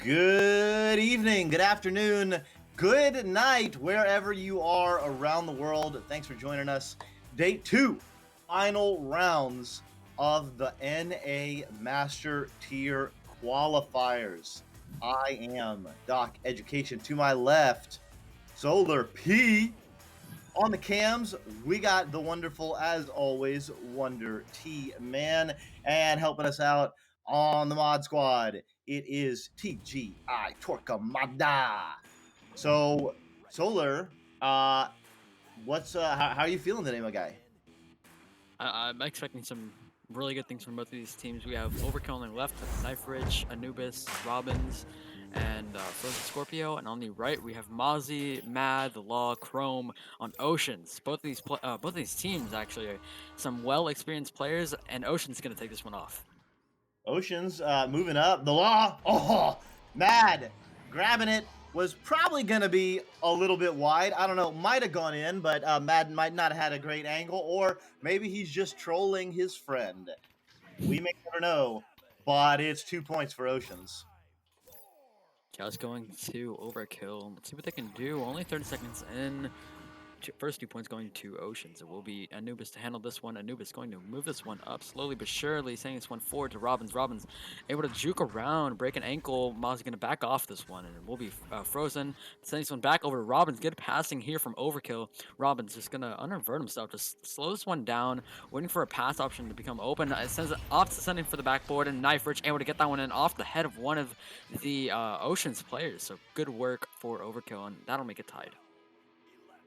Good evening, good afternoon, good night, wherever you are around the world. Thanks for joining us. Day 2, final rounds of the NA Master Tier Qualifiers. I am Doc Education. To my left, Solar P. On the cams, we got the wonderful, as always, Wonder T Man. And helping us out on the mod squad, it is TGI Torquemada. So, Solar, how are you feeling today, my guy? I'm expecting some really good things from both of these teams. We have Overkill on the left, Knife Ridge, Anubis, Robbins, and Frozen Scorpio. And on the right, we have Mozzie, Mad, The Law, Chrome on Oceans. Both of these teams actually are some well-experienced players, and Ocean's gonna take this one off. Oceans moving up. The Law, Mad, grabbing it. Was probably going to be a little bit wide. I don't know. Might have gone in, but Mad might not have had a great angle. Or maybe he's just trolling his friend. We may never know. But it's 2 points for Oceans. Just going to Overkill. Let's see what they can do. Only 30 seconds in. First 2 points going to Oceans. It will be Anubis to handle this one. Anubis going to move this one up slowly but surely, sending this one forward to Robbins. Robbins able to juke around, break an ankle. Mozzie going to back off this one, and it will be Frozen. Sending this one back over to Robbins. Good passing here from Overkill. Robbins just going to uninvert himself, just slow this one down, waiting for a pass option to become open. It sends it off to sending for the backboard, and Knife Ridge able to get that one in off the head of one of the Oceans players. So good work for Overkill, and that'll make it tied.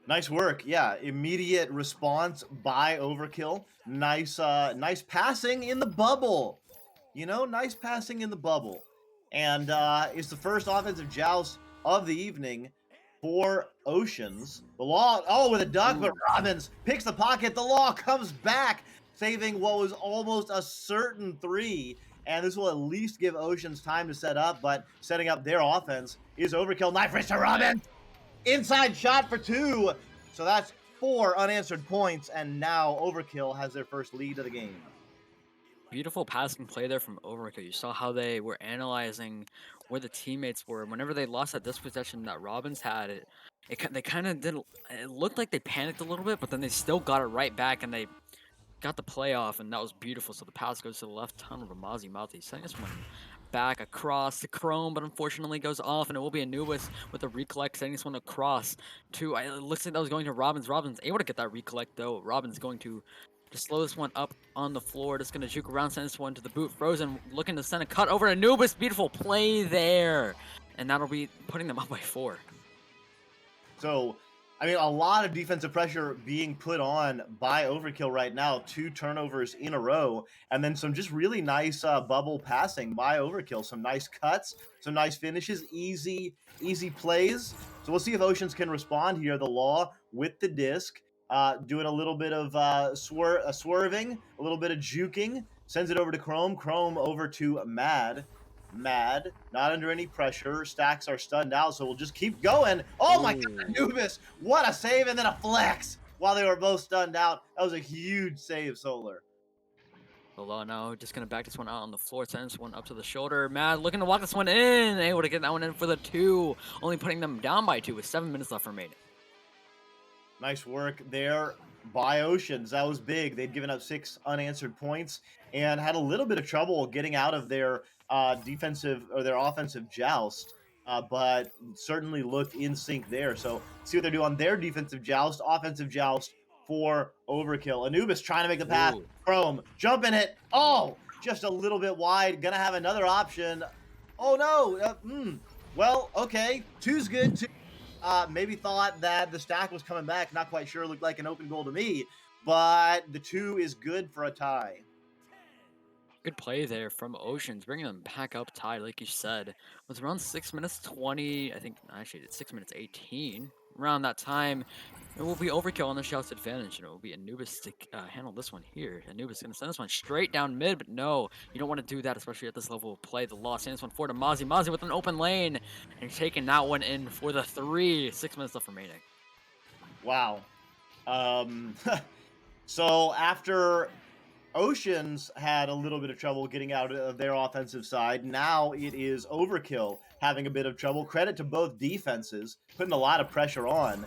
Nice work. Yeah, immediate response by Overkill. Nice passing in the bubble. Nice passing in the bubble. And it's the first offensive joust of the evening for Oceans. The Law, with a duck, but Robbins picks the pocket. The Law comes back, saving what was almost a certain 3. And this will at least give Oceans time to set up, but setting up their offense is Overkill. Knife Ridge to Robbins. Inside shot for 2. So that's 4 unanswered points, and now Overkill has their first lead of the game. Beautiful passing play there from Overkill. You saw how they were analyzing where the teammates were. Whenever they lost that dispossession that Robbins had, they kind of did. It looked like they panicked a little bit, but then they still got it right back, and they got the play off, and that was beautiful. So the pass goes to the left tunnel to Mozzie. Sending this one back across to Chrome, but unfortunately goes off, and it will be Anubis with a recollect, sending this one across to, it looks like that was going to Robbins. Robbins able to get that recollect, though. Robbins going to slow this one up on the floor, just going to juke around, send this one to the boot. Frozen looking to send a cut over to Anubis. Beautiful play there, and that'll be putting them up by 4. So, a lot of defensive pressure being put on by Overkill right now. 2 turnovers in a row, and then some just really nice bubble passing by Overkill. Some nice cuts, some nice finishes, easy plays. So we'll see if Oceans can respond here. The Law with the disc, doing a little bit of swerving, a little bit of juking. Sends it over to Chrome. Chrome over to Mad, not under any pressure. Stacks are stunned out, so we'll just keep going. Oh my God, Anubis! What a save, and then a flex while they were both stunned out. That was a huge save, Solar. Law now just going to back this one out on the floor, send this one up to the shoulder. Mad looking to walk this one in, able to get that one in for the 2, only putting them down by 2 with 7 minutes left remaining. Nice work there by Oceans. That was big. They'd given up 6 unanswered points and had a little bit of trouble getting out of their defensive or their offensive joust, but certainly looked in sync there. So see what they're doing on their defensive joust, offensive joust for Overkill. Anubis trying to make the pass. Chrome jumping it. Oh, just a little bit wide. Gonna have another option. Oh no. Well, okay, two's good too. Maybe thought that the stack was coming back. Not quite sure. Looked like an open goal to me, but the two is good for a tie. Good play there from Oceans, bringing them back up tied, like you said. It was around 6 minutes 20, I think, actually, it's 6 minutes 18. Around that time, it will be overkill on the shots advantage, and it will be Anubis to handle this one here. Anubis is going to send this one straight down mid, but no, you don't want to do that, especially at this level of play. The loss sends this one forward to Mozzie. Mozzie with an open lane, and taking that one in for the 3. 6 minutes left remaining. Wow. Um, so after Oceans had a little bit of trouble getting out of their offensive side. Now it is Overkill having a bit of trouble. Credit to both defenses, putting a lot of pressure on.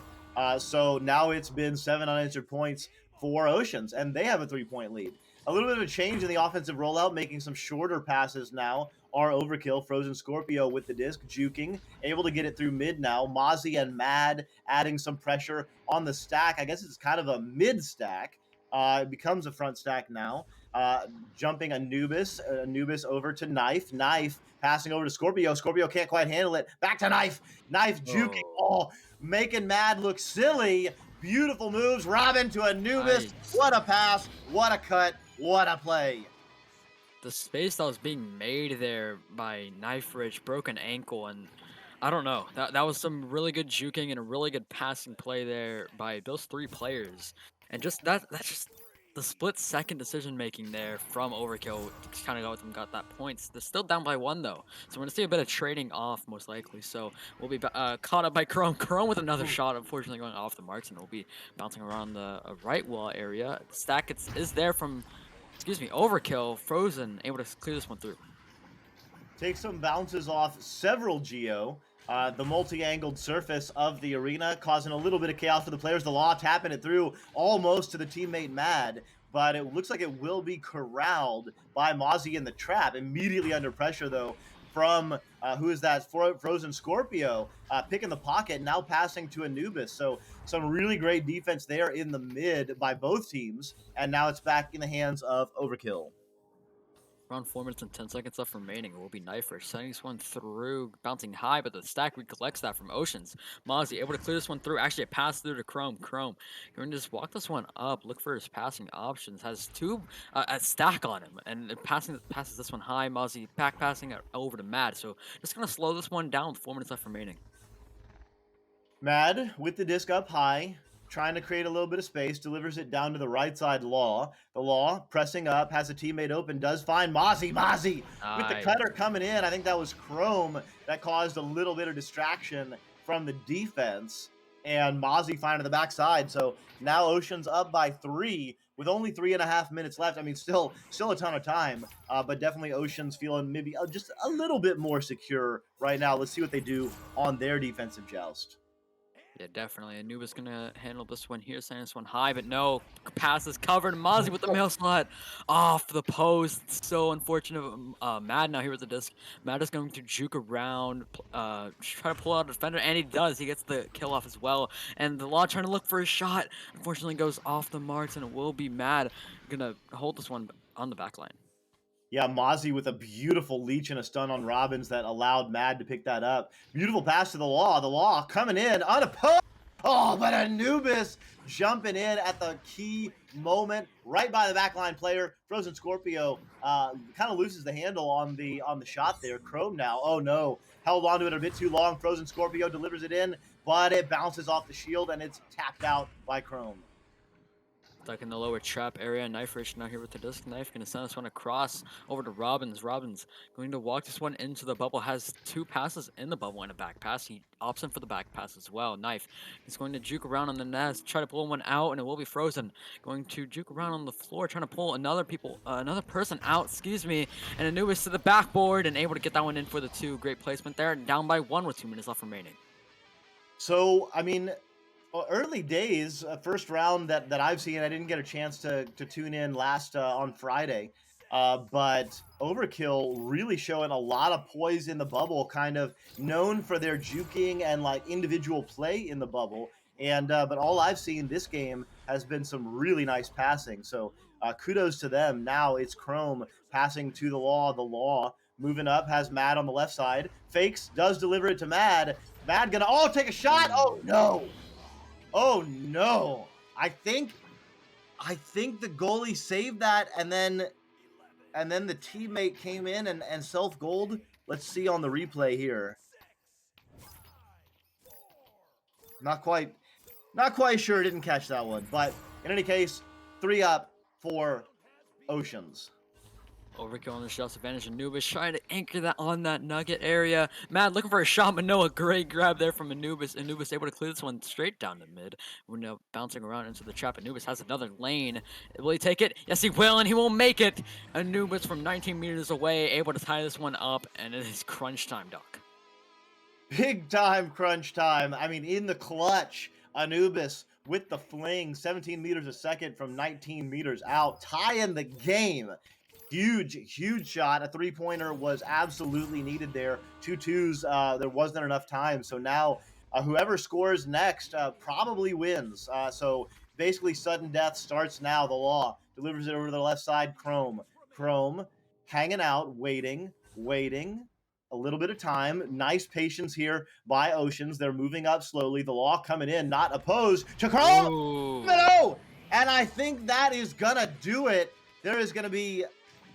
So now it's been 7 unanswered points for Oceans, and they have a 3-point lead. A little bit of a change in the offensive rollout, making some shorter passes now are Overkill. Frozen Scorpio with the disc, juking, able to get it through mid now. Mozzie and Mad adding some pressure on the stack. I guess it's kind of a mid stack. It becomes a front stack now. Jumping Anubis over to Knife passing over to Scorpio can't quite handle it, back to Knife juking, Oh, making Mad look silly. Beautiful moves. Robin to Anubis, nice. what a pass, what a cut, what a play. The space that was being made there by Knife Rich, broken ankle, and I don't know. That was some really good juking and a really good passing play there by those 3 players. And just that's just the split second decision making there from Overkill kind of got that points. They're still down by 1 though, so we're gonna see a bit of trading off most likely. So we'll be caught up by Chrome. Chrome with another shot, unfortunately going off the marks, and we'll be bouncing around the right wall area. The stack is there from, excuse me, Overkill. Frozen able to clear this one through. Take some bounces off several Geo. The multi-angled surface of the arena causing a little bit of chaos for the players. The Law tapping it through almost to the teammate Mad, but it looks like it will be corralled by Mozzie in the trap. Immediately under pressure, though, from who is that? Frozen Scorpio picking the pocket, now passing to Anubis. So some really great defense there in the mid by both teams, and now it's back in the hands of Overkill. Around 4 minutes and 10 seconds left remaining. It will be Knifer sending this one through, bouncing high, but the stack recollects that from Oceans. Mozzie able to clear this one through. Actually, it passed through to Chrome. Chrome going to just walk this one up, look for his passing options. Has a stack on him, and it passes this one high. Mozzie back passing it over to Mad. So just going to slow this one down with 4 minutes left remaining. Mad with the disc up high, trying to create a little bit of space, delivers it down to the right side. Law. The Law pressing up, has a teammate open, does find Mozzie. Mozzie with the Nice. cutter coming in. I think that was Chrome that caused a little bit of distraction from the defense, and Mozzie finding the backside. So now Ocean's up by 3 with only 3.5 minutes left. I mean, still a ton of time, but definitely Ocean's feeling maybe just a little bit more secure right now. Let's see what they do on their defensive joust. Yeah, definitely. Anubis gonna handle this one here, sending this one high, but no. Pass is covered. Mozzie with the mail slot off the post. So unfortunate. Mad now here with the disc. Mad is going to juke around, try to pull out a defender, and he does. He gets the kill off as well. And the Law trying to look for a shot, unfortunately goes off the marks, and it will be Mad gonna hold this one on the back line. Yeah, Mozzie with a beautiful leech and a stun on Robbins that allowed Mad to pick that up. Beautiful pass to the Law. The Law coming in unopposed. Oh, but Anubis jumping in at the key moment, right by the backline player. Frozen Scorpio kind of loses the handle on the shot there. Chrome now. Oh no, held on to it a bit too long. Frozen Scorpio delivers it in, but it bounces off the shield and it's tapped out by Chrome. Stuck in the lower trap area. Knife Rich now here with the disc knife. Gonna send this one across over to Robbins. Robbins going to walk this one into the bubble. Has 2 passes in the bubble and a back pass. He opts in for the back pass as well. Knife is going to juke around on the nest, try to pull one out, and it will be Frozen. Going to juke around on the floor, trying to pull another person out. Excuse me. And Anubis to the backboard and able to get that one in for the 2. Great placement there. Down by 1 with 2 minutes left remaining. So, I mean, early days, first round that I've seen. I didn't get a chance to tune in last on Friday, but Overkill really showing a lot of poise in the bubble, kind of known for their juking and like individual play in the bubble. And but all I've seen this game has been some really nice passing. So kudos to them. Now it's Chrome passing to the Law. The Law moving up, has Mad on the left side. Fakes, does deliver it to Mad. Mad gonna take a shot. Oh no. Oh no. I think the goalie saved that, and then the teammate came in and self-goaled. Let's see on the replay here. Not quite sure. Didn't catch that one. But in any case, 3 up for Oceans. Overkill on the shot's advantage. Anubis trying to anchor that on that nugget area. Mad looking for a shot, but no, a great grab there from Anubis. Anubis able to clear this one straight down the mid. We're now bouncing around into the trap. Anubis has another lane. Will he take it? Yes, he will, and he will make it. Anubis from 19 meters away, able to tie this one up, and it is crunch time, Doc. Big time crunch time. I mean, in the clutch, Anubis with the fling, 17 meters a second from 19 meters out, tying the game. Huge shot. A 3-pointer was absolutely needed there. 2-2s, there wasn't enough time. So now whoever scores next probably wins. So basically sudden death starts now. The Law delivers it over to the left side. Chrome hanging out, waiting. A little bit of time. Nice patience here by Oceans. They're moving up slowly. The Law coming in, not opposed to Chrome. Ooh. No! And I think that is gonna do it. There is gonna be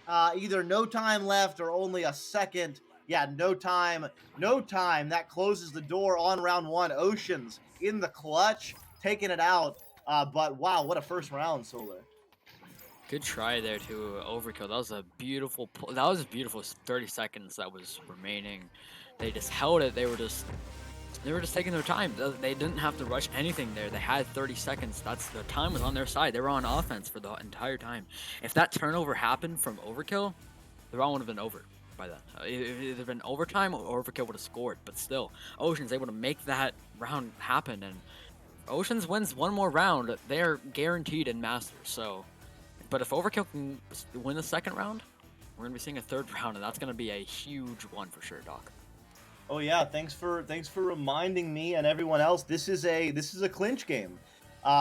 either no time left or only a second. Yeah, no time. That closes the door on round 1. Oceans in the clutch, taking it out. But wow, what a first round, Solar. Good try there to Overkill. That was a beautiful 30 seconds that was remaining. They just held it. They were just taking their time. They didn't have to rush anything there. They had 30 seconds. The time was on their side. They were on offense for the entire time. If that turnover happened from Overkill, the round would have been over by then. It would have been overtime, or Overkill would have scored. But still, Ocean's able to make that round happen. And Oceans wins one more round, they're guaranteed in Masters. So, but if Overkill can win the second round, we're gonna be seeing a third round, and that's gonna be a huge one for sure, Doc. Oh yeah, thanks for reminding me and everyone else. This is a clinch game,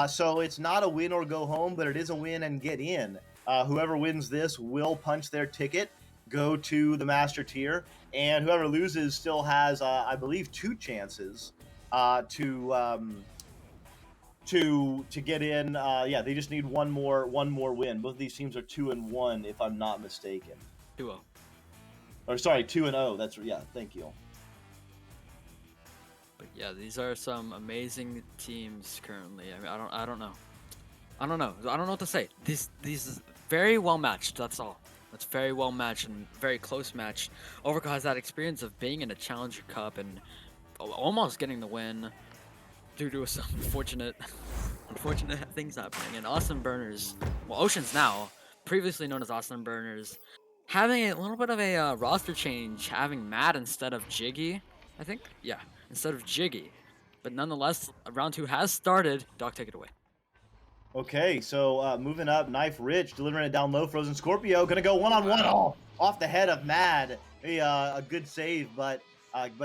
so it's not a win or go home, but it is a win and get in. Whoever wins this will punch their ticket, go to the master tier, and whoever loses still has, I believe, 2 chances to get in. Yeah, they just need one more win. Both of these teams are 2-1, if I'm not mistaken. 2-0. Or sorry, 2-0. That's thank you. But yeah, these are some amazing teams currently. I mean, I don't know. I don't know what to say. These is very well matched. That's all. It's very well matched and very close match. Overkill has that experience of being in a Challenger Cup and almost getting the win due to some unfortunate things happening. And Austin Burners, well, Oceans now, previously known as Austin Burners, having a little bit of a roster change, having Matt instead of Jiggy, I think. Yeah, instead of Jiggy. But nonetheless, round 2 has started. Doc, take it away. Okay, so moving up, Knife Rich delivering it down low. Frozen Scorpio gonna go one-on-one off the head of Mad. A good save, but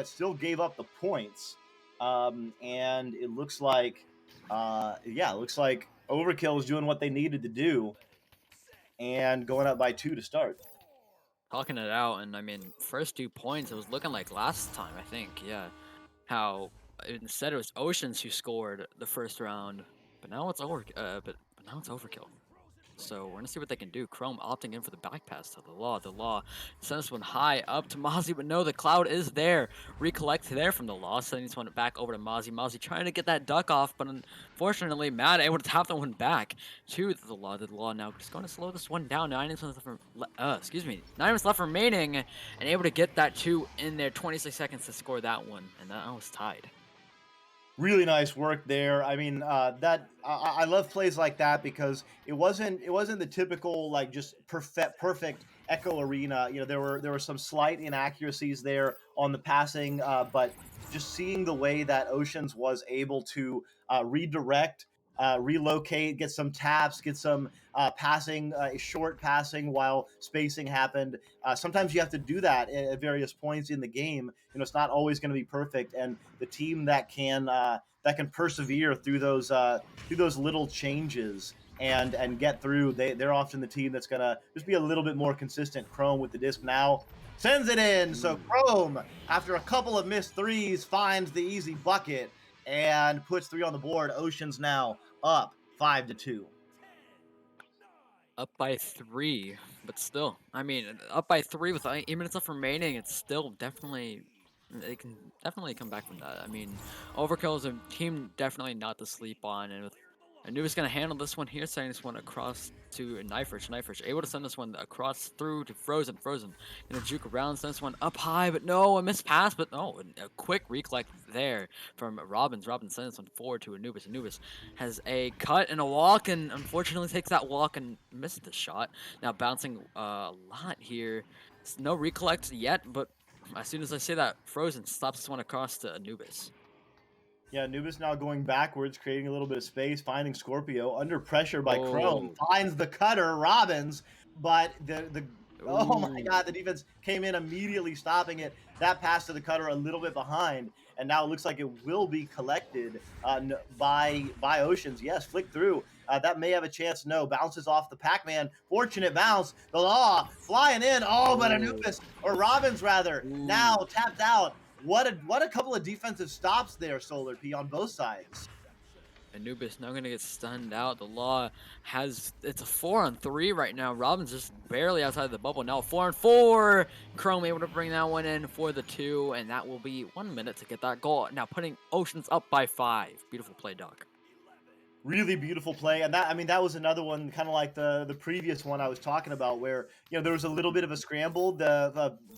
still gave up the points. And it looks like, Overkill is doing what they needed to do, and going up by 2 to start. Talking it out, and I mean, first 2 points, it was looking like last time, I think. Yeah, how instead it was Oceans who scored the first round, but now it's now it's Overkill. So we're gonna see what they can do. Chrome opting in for the back pass to the Law. The Law sends this one high up to Mozzie, but no, the Cloud is there. Recollect there from the Law, sending this one back over to Mozzie. Mozzie trying to get that duck off, but unfortunately, Mad able to tap that one back to the Law. The Law now just going to slow this one down. 9 minutes left remaining, and able to get that 2 in there. 26 seconds to score that one, and that was tied. Really nice work there. I mean, I love plays like that because it wasn't the typical like just perfect Echo Arena. You know, there were some slight inaccuracies there on the passing, but just seeing the way that Oceans was able to redirect, relocate, get some taps, get some passing, short passing while spacing happened. Sometimes you have to do that at various points in the game. You know, it's not always going to be perfect, and the team that can persevere through those little changes and get through, they're often the team that's going to just be a little bit more consistent. Chrome with the disc now. Sends it in. So Ooh. Chrome, after a couple of missed threes, finds the easy bucket and puts 3 on the board. Oceans now up 5-2. Up by 3, but still, I mean, up by 3 with 8 minutes left remaining, it's still definitely they can definitely come back from that. I mean, Overkill is a team definitely not to sleep on, and with Anuba's gonna handle this one here, sending this one across to Knifrich. Knifrich able to send this one across through to Frozen. Frozen gonna juke around, send this one up high, but no, a missed pass, but no, a quick recollect there from Robbins. Robbins sends this one forward to Anubis. Anubis has a cut and a walk, and unfortunately takes that walk and missed the shot. Now bouncing a lot here. No recollect yet, but as soon as I say that, Frozen stops this one across to Anubis. Yeah, Anubis now going backwards, creating a little bit of space, finding Scorpio under pressure by Chrome, Oh, finds the cutter, Robbins, but the oh my ooh. god, the defense came in immediately stopping it. That pass to the cutter a little bit behind, and now it looks like it will be collected by Oceans. Yes, flick through. That may have a chance. No, bounces off the Pac-Man. Fortunate bounce. The Law flying in. Oh, but Oh, Anubis, or Robbins rather, now ooh. tapped out. What a couple of defensive stops there, Solar P, on both sides. Anubis now gonna get stunned out. The Law has it's a 4-on-3 right now. Robbins just barely outside the bubble. Now 4-on-4. Chrome able to bring that one in for the 2, and that will be 1 minute to get that goal. Now putting Oceans up by 5. Beautiful play, Doc. Really beautiful play, and that was another one, kind of like the previous one I was talking about, where there was a little bit of a scramble.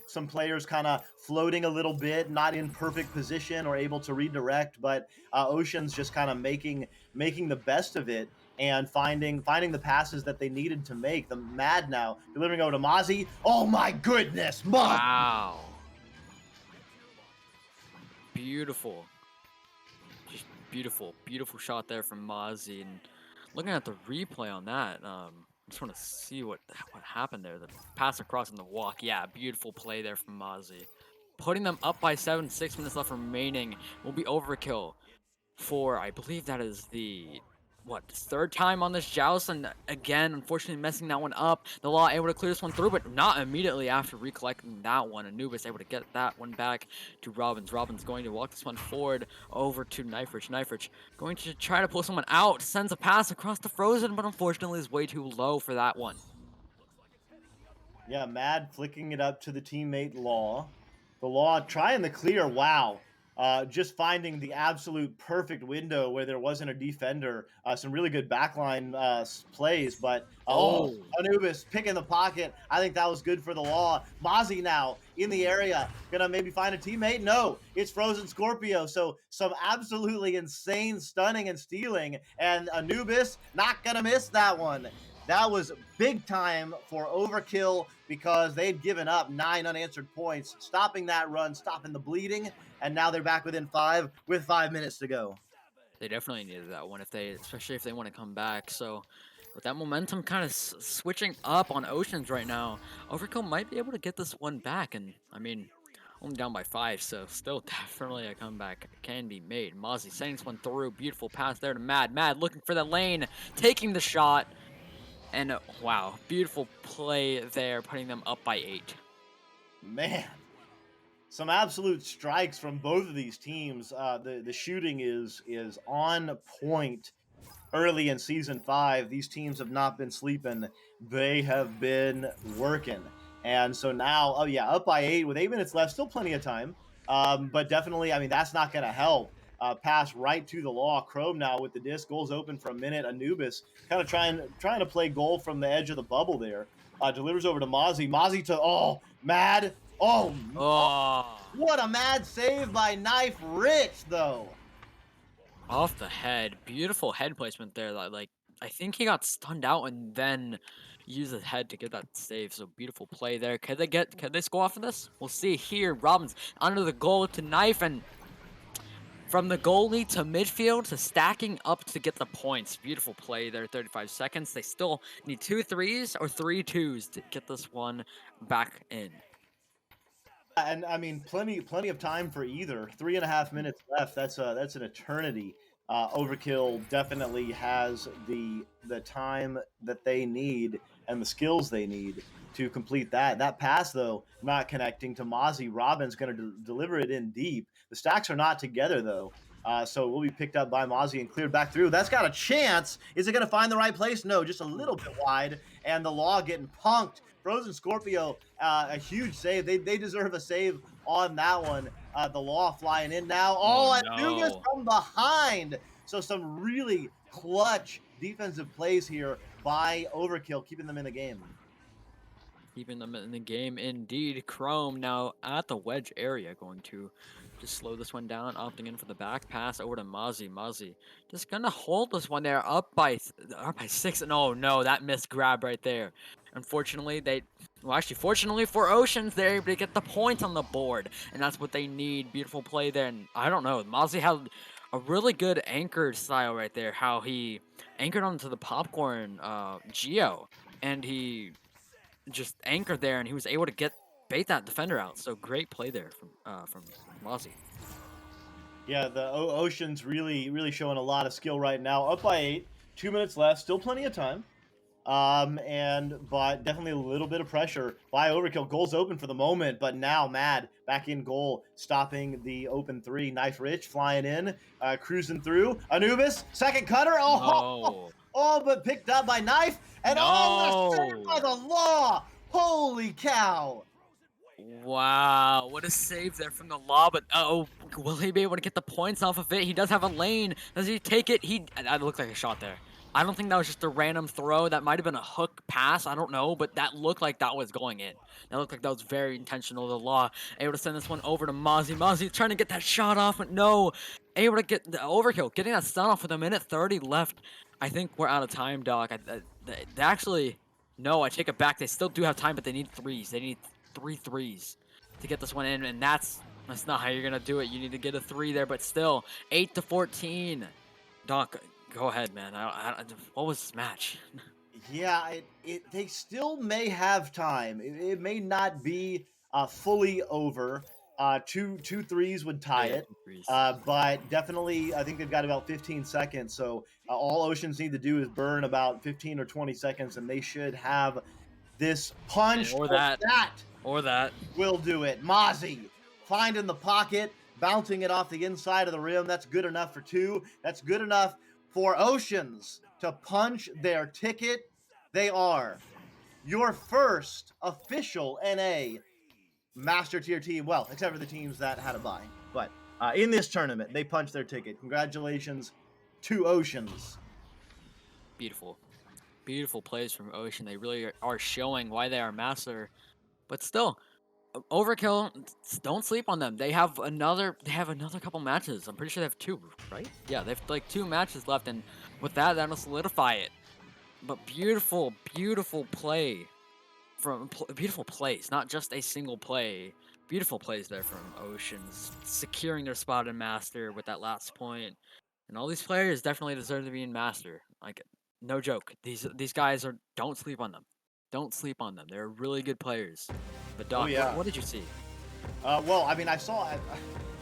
Some players kind of floating a little bit, not in perfect position or able to redirect, but Oceans just kind of making the best of it and finding the passes that they needed to make. The Mad now delivering over to Mozzie. Oh my goodness, Mozzie! Wow. Beautiful. Just beautiful, beautiful shot there from Mozzie. And looking at the replay on that, I just want to see what happened there. The pass across in the walk. Yeah, beautiful play there from Mozzie. Putting them up by 7, 6 minutes left remaining will be overkill for, I believe that is the, what, 3rd time on this joust, and again, unfortunately messing that one up. The Law able to clear this one through, but not immediately after recollecting that one. Anubis able to get that one back to Robbins. Robbins going to walk this one forward over to Knifrich. Knifrich going to try to pull someone out, sends a pass across the Frozen, but unfortunately is way too low for that one. Yeah, Mad flicking it up to the teammate Law. The Law trying the clear. Wow. Just finding the absolute perfect window where there wasn't a defender. Some really good backline plays, but Oh, Anubis picking the pocket. I think that was good for the Law. Mozzie now in the area, gonna maybe find a teammate. No, it's Frozen Scorpio. So some absolutely insane stunning and stealing, and Anubis not gonna miss that one. That was big time for Overkill because they'd given up 9 unanswered points, stopping that run, stopping the bleeding, and now they're back within 5 with 5 minutes to go. they definitely needed that one especially if they want to come back. So with that momentum kind of switching up on Oceans right now, Overkill might be able to get this one back. And I mean, only down by 5, so still definitely a comeback can be made. Mozzie sending this one through, beautiful pass there to Mad. Mad looking for the lane, taking the shot, and wow, beautiful play there, putting them up by 8. Man, some absolute strikes from both of these teams. The shooting is on point early in season 5. These teams have not been sleeping. They have been working. And so now, oh yeah, up by 8 with 8 minutes left, still plenty of time. But definitely, I mean, that's not going to help. Pass right to the Law. Chrome now with the disc. Goals open for a minute. Anubis kind of trying to play goal from the edge of the bubble there. Delivers over to Mozzie. Mozzie to Mad. Oh, What a mad save by Knife Rich though. off the head, beautiful head placement there. Like I think he got stunned out and then used his head to get that save. So beautiful play there. Can they score off of this? We'll see here. Robbins under the goal to Knife, and from the goalie to midfield to stacking up to get the points. Beautiful play there, 35 seconds. They still need 2 threes or 3 twos to get this one back in. And I mean, plenty of time for either. 3.5 minutes left. That's an eternity. Overkill definitely has the time that they need and the skills they need to complete that. That pass, though, not connecting to Mozzie. Robin's going to deliver it in deep. The stacks are not together, though. So it will be picked up by Mozzie and cleared back through. That's got a chance. Is it going to find the right place? No, just a little bit wide. And the Law getting punked. Frozen Scorpio, a huge save. They deserve a save on that one. The Law flying in now. Oh Oh, Anubis no. from behind. So some really clutch defensive plays here by Overkill, keeping them in the game. Keeping them in the game indeed. Chrome now at the wedge area, going to just slow this one down, opting in for the back pass over to Mozzie. Mozzie just gonna hold this one there, up by 6. No, no, that missed grab right there. Unfortunately, fortunately for Oceans, they're able to get the point on the board, and that's what they need. Beautiful play there, and I don't know, Mozzie had a really good anchored style right there, how he anchored onto the popcorn Geo, and he just anchored there, and he was able to bait that defender out. So great play there from Mozzie. Yeah, the Ocean's really showing a lot of skill right now. Up by 8, 2 minutes left, still plenty of time. But definitely a little bit of pressure by Overkill. Goal's open for the moment, but now Mad back in goal, stopping the open 3. Knife Rich flying in, cruising through. Anubis, second cutter. Oh, oh, but picked up by Knife, and oh, the save by the Law. Holy cow! Wow, what a save there from the Law, but will he be able to get the points off of it? He does have a lane. Does he take it? That looked like a shot there. I don't think that was just a random throw. That might have been a hook pass. I don't know, but that looked like that was going in. That looked like that was very intentional. The Law able to send this one over to Mozzie. Mozzie trying to get that shot off, but no. Able to get the Overkill, getting that stun off with 1:30 left. I think we're out of time, Doc. They actually, no, I take it back. They still do have time, but they need threes. They need 3 threes to get this one in, and that's not how you're gonna do it. You need to get a 3 there, but still 8-14. Doc, go ahead, man. What was this match? Yeah, they still may have time. It may not be fully over. Two threes would tie Yeah, it. 3s. But definitely, I think they've got about 15 seconds. So all Oceans need to do is burn about 15 or 20 seconds, and they should have this punch Or that. Or that will do it. Mozzie finding the pocket, bouncing it off the inside of the rim. That's good enough for 2. That's good enough for Oceans to punch their ticket. They are your first official NA Master Tier team. Well, except for the teams that had a bye. But in this tournament, they punched their ticket. Congratulations to Oceans. Beautiful. Beautiful plays from Ocean. They really are showing why they are master. But still, Overkill, don't sleep on them. They have another couple matches. I'm pretty sure they have 2, right? Yeah, they have like 2 matches left, and with that'll solidify it. But beautiful play from beautiful plays, not just a single play. Beautiful plays there from Oceans, securing their spot in Master with that last point. And all these players definitely deserve to be in Master. Like, no joke. These guys are. Don't sleep on them. Don't sleep on them. They're really good players. But Doc, what did you see? Well, I mean, I saw.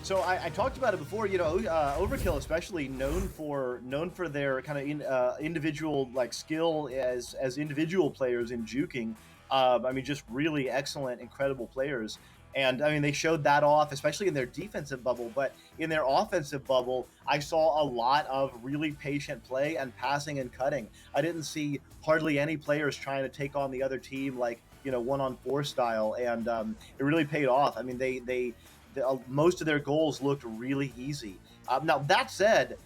So I talked about it before. You know, Overkill, especially known for their kind of individual like skill as individual players in juking. I mean, just really excellent, incredible players. And I mean, they showed that off, especially in their defensive bubble. But in their offensive bubble, I saw a lot of really patient play and passing and cutting. I didn't see hardly any players trying to take on the other team like, you know, 1-on-4 style, and it really paid off. I mean, they most of their goals looked really easy. Now that said,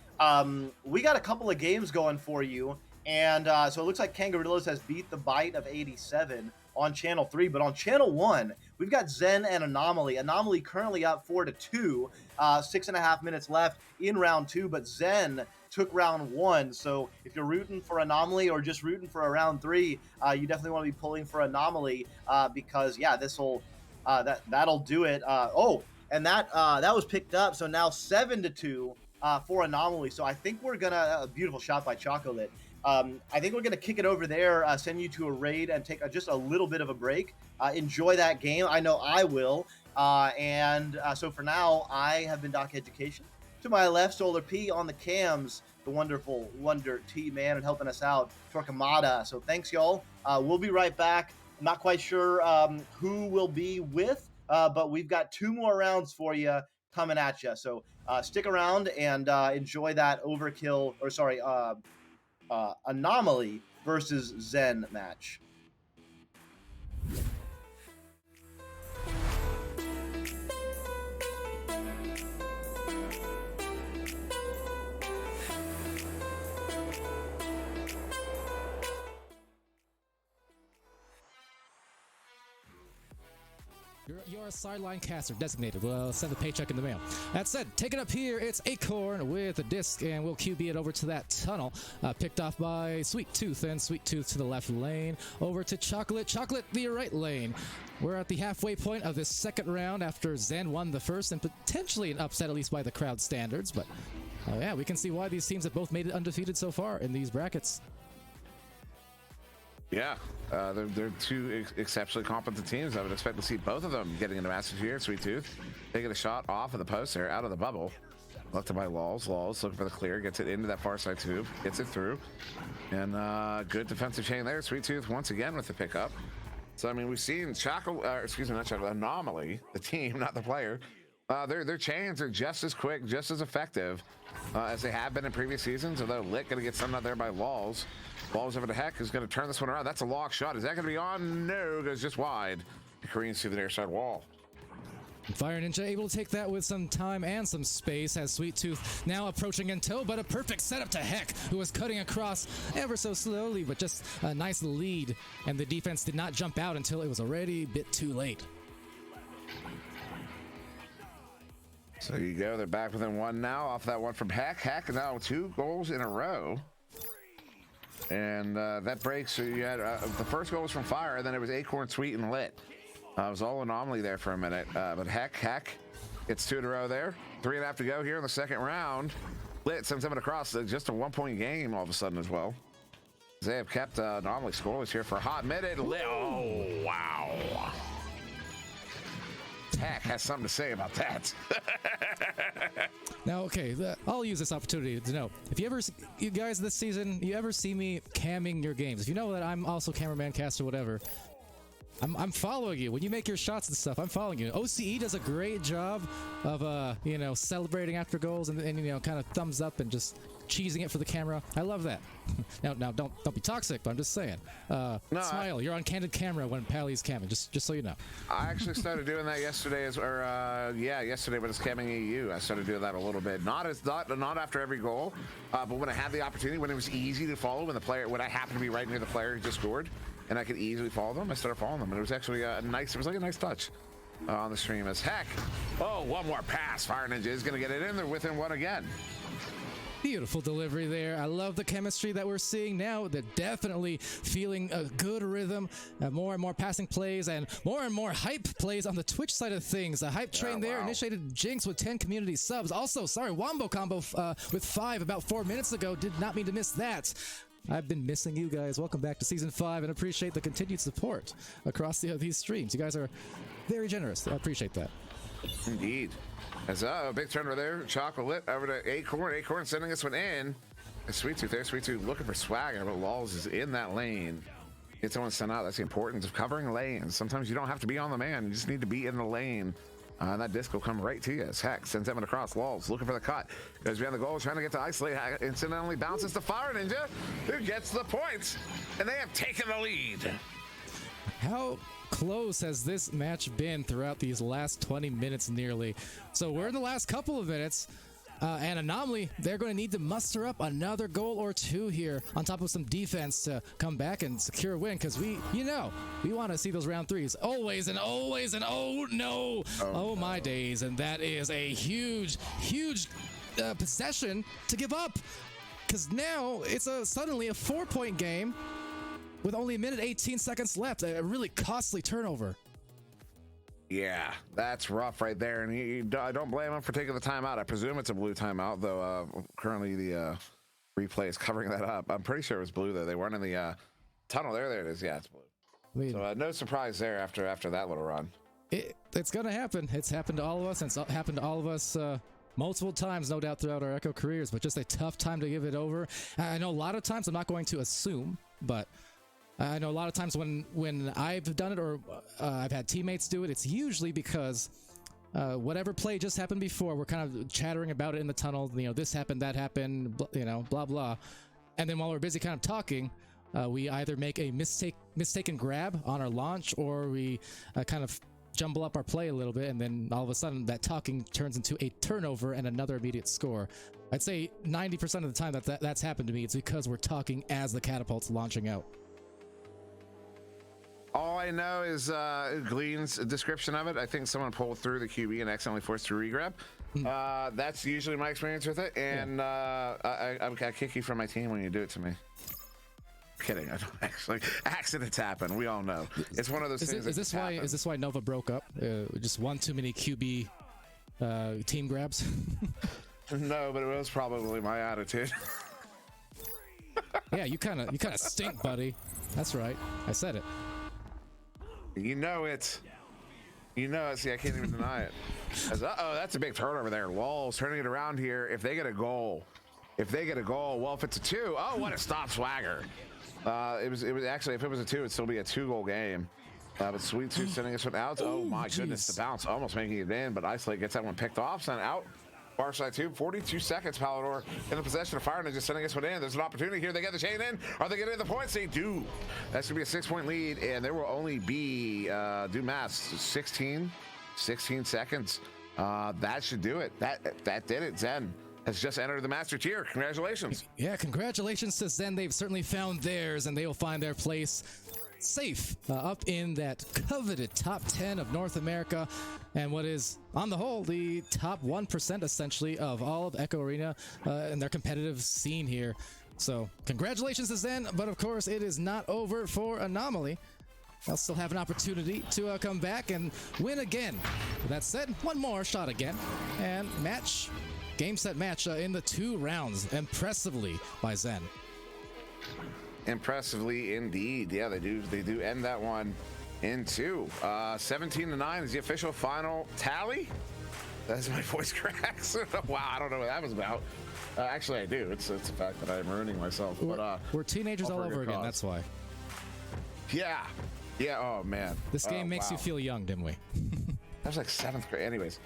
we got a couple of games going for you, and so it looks like Kangarillas has beat the Bite of 87 on Channel 3, but on Channel 1, we've got Zen and Anomaly. Anomaly currently up 4-2, 6.5 minutes left in round 2, but Zen took round 1. So if you're rooting for Anomaly or just rooting for a round 3, you definitely want to be pulling for Anomaly because yeah, that'll do it. And that was picked up. So now 7-2 for Anomaly. So I think we're gonna a beautiful shot by Chocolit. I think we're going to kick it over there, send you to a raid, and take just a little bit of a break. Enjoy that game. I know I will. So for now, I have been Doc Education. To my left, Solar P on the cams, the wonderful Wonder T man, and helping us out, Torquemada. So thanks, y'all. We'll be right back. I'm not quite sure who we'll be with, but we've got 2 more rounds for you coming at you. So stick around and enjoy that Anomaly versus Zen match. You're a sideline caster designated. Well, send the paycheck in the mail. That said, taking up here, it's Acorn with a disc, and we'll QB it over to that tunnel. Picked off by Sweet Tooth, and Sweet Tooth to the left lane. Over to Chocolate, Chocolate the right lane. We're at the halfway point of this second round after Zen won the first, and potentially an upset, at least by the crowd standards. But, yeah, we can see why these teams have both made it undefeated so far in these brackets. Yeah, they're 2 exceptionally competent teams. I would expect to see both of them getting into matches here. Sweet Tooth taking a shot off of the post there, out of the bubble. Left by Laws. Laws looking for the clear, gets it into that far side tube, gets it through. And good defensive chain there. Sweet Tooth once again with the pickup. So, I mean, we've seen Anomaly, the team, not the player. Their chains are just as quick, just as effective as they have been in previous seasons. Although Lit going to get summed out there by Laws. Balls over to Heck, is going to turn this one around. That's a lock shot. Is that going to be on? No, goes just wide. The Koreans through the near side wall. Fire Ninja able to take that with some time and some space, has Sweet Tooth now approaching in tow, but a perfect setup to Heck, who was cutting across ever so slowly, but just a nice lead, and the defense did not jump out until it was already a bit too late. So you go, they're back within 1 now, off that one from Heck. Heck now 2 goals in a row. And that breaks. So you had the first goal was from Fire, and then it was Acorn, Sweet, and Lit. It was all Anomaly there for a minute. But Heck gets 2 in a row there. 3.5 to go here in the second round. Lit sends them across. Just a 1-point game all of a sudden as well. They have kept Anomaly scoreless here for a hot minute. Lit. Oh, wow. Heck has something to say about that. Now, okay, I'll use this opportunity to know if you guys this season, you ever see me camming your games. If you know that I'm also cameraman, caster, whatever, I'm following you. When you make your shots and stuff, I'm following you. OCE does a great job of, celebrating after goals and kind of thumbs up and just cheesing it for the camera. I love that. Now, don't be toxic, but I'm just saying. Smile. You're on candid camera when Pally's camming. Just so you know. I actually started doing that yesterday, yesterday when it's camming EU. I started doing that a little bit. Not after every goal, but when I had the opportunity, when it was easy to follow, when I happened to be right near the player who just scored, and I could easily follow them, I started following them, and it was actually a nice touch on the stream as Heck. Oh, one more pass. Fire Ninja is going to get it in there within 1 again. Beautiful delivery there. I love the chemistry that we're seeing now. They're definitely feeling a good rhythm. More and more passing plays and more hype plays on the Twitch side of things. The hype train there initiated Jinx with 10 community subs. Also, sorry, Wombo Combo with 5 about 4 minutes ago. Did not mean to miss that. I've been missing you guys. Welcome back to Season 5 and appreciate the continued support across these streams. You guys are very generous. I appreciate that. Indeed. As a big turnover there, Chocolate over to Acorn. Acorn sending this one in. Sweet Tooth there. Sweet Tooth looking for swagger, but Laws is in that lane. Get someone sent out. That's the importance of covering lanes. Sometimes you don't have to be on the man. You just need to be in the lane. And that disc will come right to you as Heck sends him across. Laws looking for the cut. Goes behind the goal, trying to get to isolate. Incidentally bounces to Fire Ninja, who gets the points. And they have taken the lead. How close has this match been throughout these last 20 minutes nearly? So we're in the last couple of minutes. And Anomaly, they're going to need to muster up another goal or 2 here on top of some defense to come back and secure a win, because we want to see those round 3s always and always, and oh no, oh my days. And that is a huge possession to give up, because now it's suddenly a 4-point game with only 1:18 seconds left. A really costly turnover. Yeah, that's rough right there. And I don't blame him for taking the timeout. I presume it's a blue timeout, though currently the replay is covering that up. I'm pretty sure it was blue, though. They weren't in the tunnel. There it is. Yeah, it's blue. So no surprise there after that little run. It's going to happen. It's happened to all of us, and it's happened to all of us multiple times, no doubt, throughout our Echo careers, but just a tough time to give it over. I know a lot of times, I'm not going to assume, but I know a lot of times when I've done it or I've had teammates do it, it's usually because whatever play just happened before, we're kind of chattering about it in the tunnel. You know, this happened, that happened, you know, blah, blah. And then while we're busy kind of talking, we either make a mistaken grab on our launch, or we kind of jumble up our play a little bit, and then all of a sudden that talking turns into a turnover and another immediate score. I'd say 90% of the time that's happened to me, it's because we're talking as the catapult's launching out. All I know is Glean's description of it. I think someone pulled through the QB and accidentally forced to regrab. That's usually my experience with it, and I kick you from my team when you do it to me. Kidding, I don't actually. Accidents happen. We all know. It's one of those things. Is this why Nova broke up? Just one too many QB team grabs. No, but it was probably my attitude. Yeah, you kind of stink, buddy. That's right. I said it. You know it. You know it. See, I can't even deny it. Uh-oh, that's a big turnover there. Walls turning it around here. If they get a goal, well, if it's a 2, oh, what a stop swagger. It was actually, if it was a 2, it'd still be a 2-goal game. But Sweet Tooth sending us one out. Oh my goodness, the bounce almost making it in, but Isolate gets that one picked off, sent out. Far side 2, 42 seconds. Palador in the possession of Fire Ninja, sending us one in. There's an opportunity here. They get the chain in. Are they getting the points? They do. That's gonna be a 6-point lead, and there will only be do math 16 seconds. That should do it. That did it. Zen has just entered the Master Tier. Congratulations. Yeah, congratulations to Zen. They've certainly found theirs, and they will find their place safe up in that coveted top 10 of North America, and what is, on the whole, the top 1% essentially of all of Echo Arena and their competitive scene here. So congratulations to Zen, but of course it is not over for Anomaly. They'll still have an opportunity to come back and win again. With that said, one more shot again, and game set match in the 2 rounds, impressively by Zen. Impressively indeed. Yeah, they do end that one in 2. 17-9 is the official final tally. That's my voice cracks. Wow, I don't know what that was about. Actually, I do. It's the fact that I'm ruining myself. But we're teenagers all over again. That's why. Yeah. Oh man. This game makes you feel young, didn't we? That was like 7th grade. Anyways.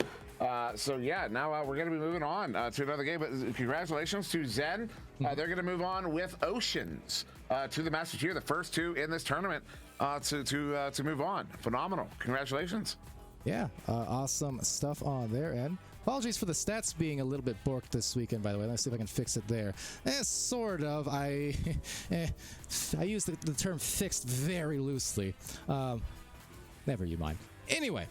So yeah, now we're going to be moving on to another game. But congratulations to Zen. They're going to move on with Oceans to the Master Tier, the first 2 in this tournament to move on. Phenomenal. Congratulations. Yeah, awesome stuff on their end. Apologies for the stats being a little bit borked this weekend, by the way. Let's see if I can fix it there. Sort of. I use the term fixed very loosely. Never you mind. Anyway.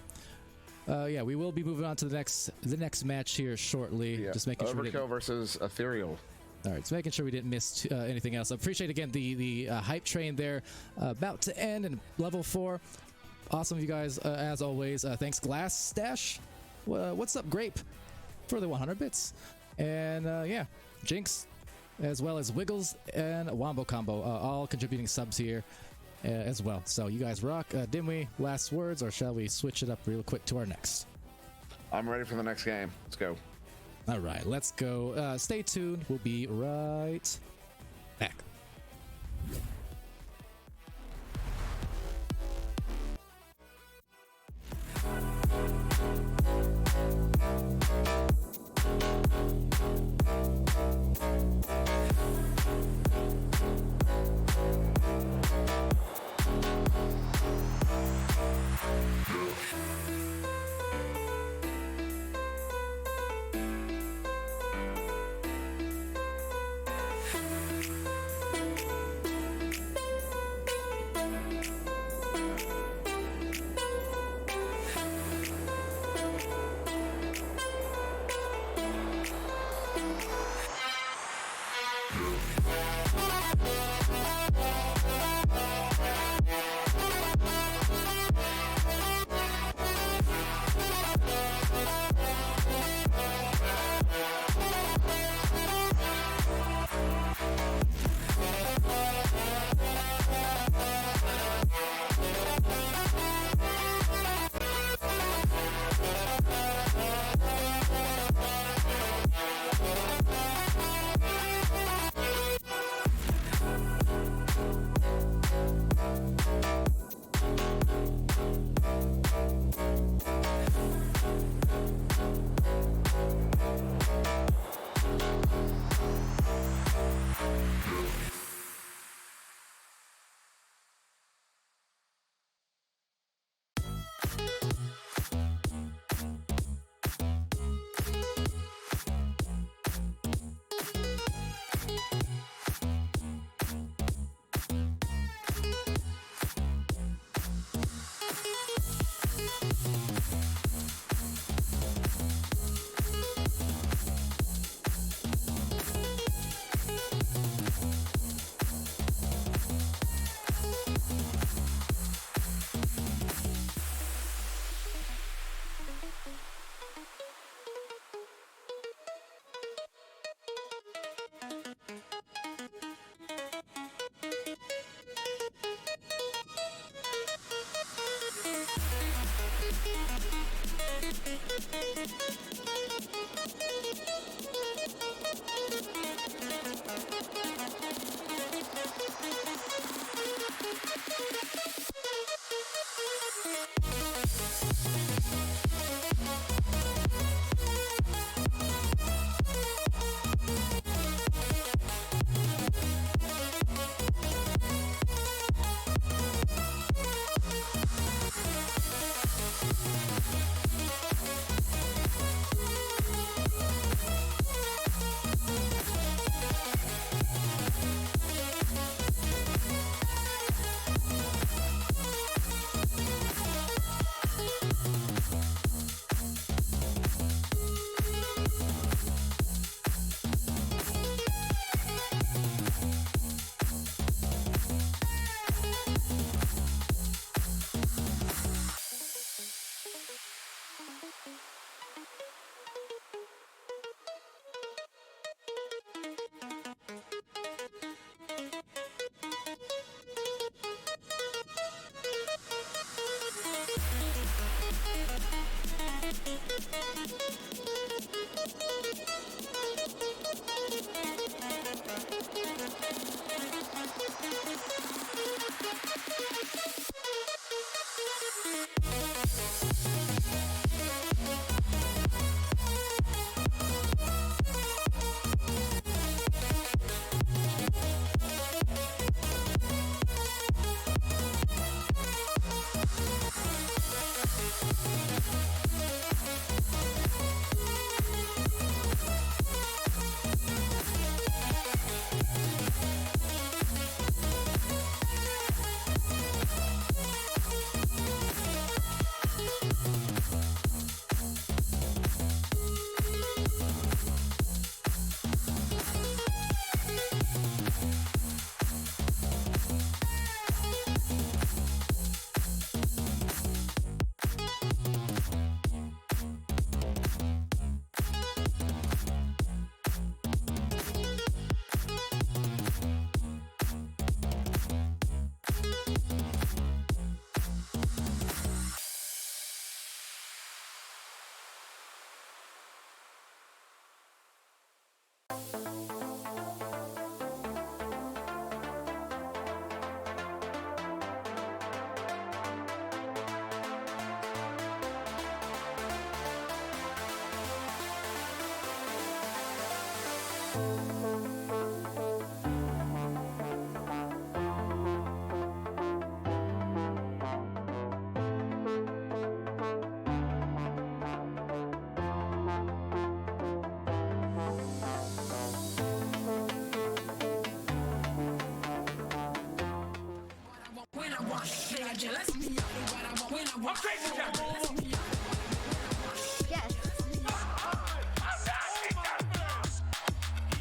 Yeah, we will be moving on to the next match here shortly. Yeah. Just making sure Overkill versus Ethereal. All right, so making sure we didn't miss anything else. I appreciate again the hype train there, about to end in level 4. Awesome, you guys, as always. Thanks, Glass Stash. What's up, Grape, for the 100 bits, and yeah, Jinx, as well as Wiggles and Wombo Combo, all contributing subs here. As well. So you guys rock. Didn't we? Last words, or shall we switch it up real quick to our next? I'm ready for the next game. Let's go. All right, let's go. Stay tuned. We'll be right back.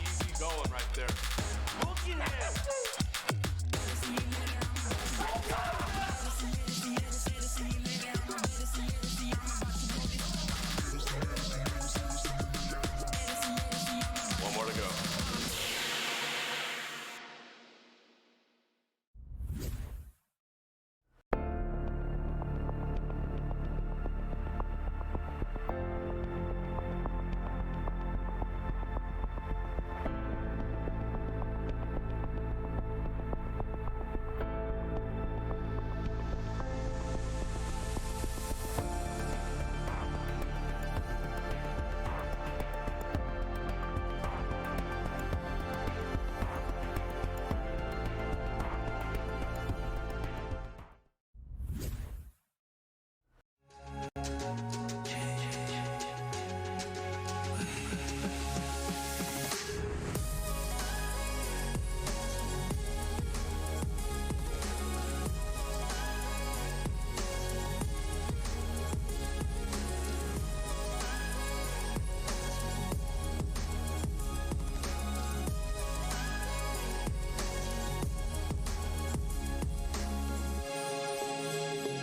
Easy going right there. One more to go.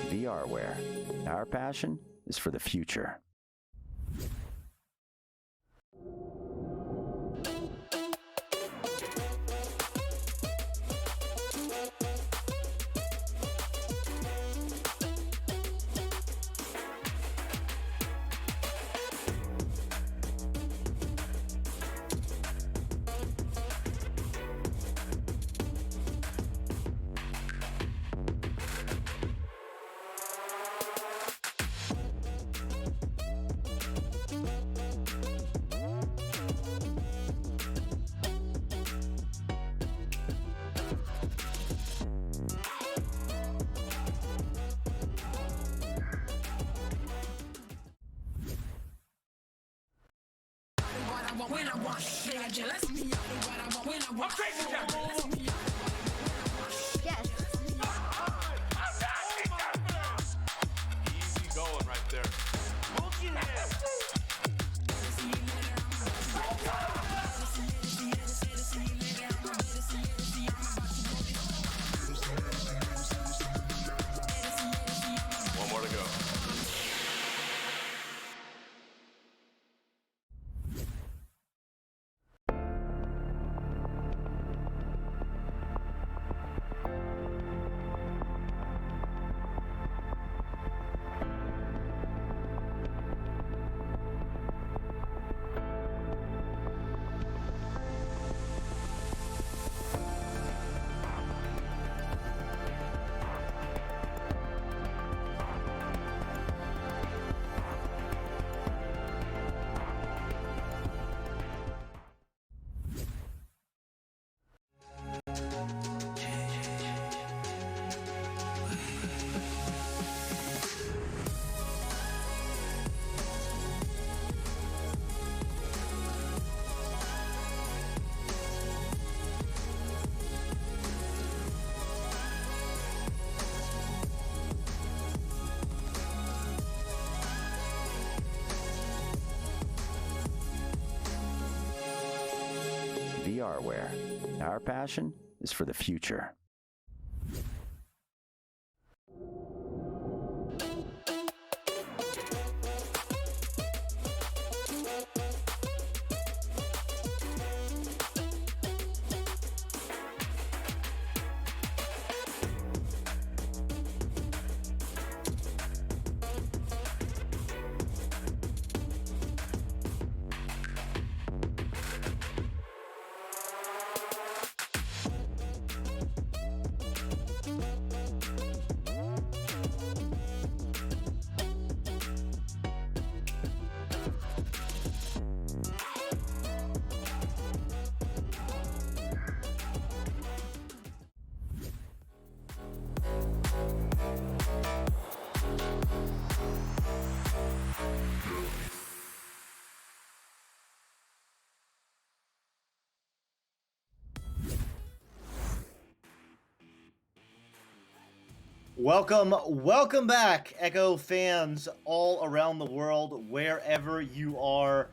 VRware. Our passion is for the future. Easy going right there. One more to go. VRware. Our passion is for the future. Welcome back, Echo fans all around the world, wherever you are.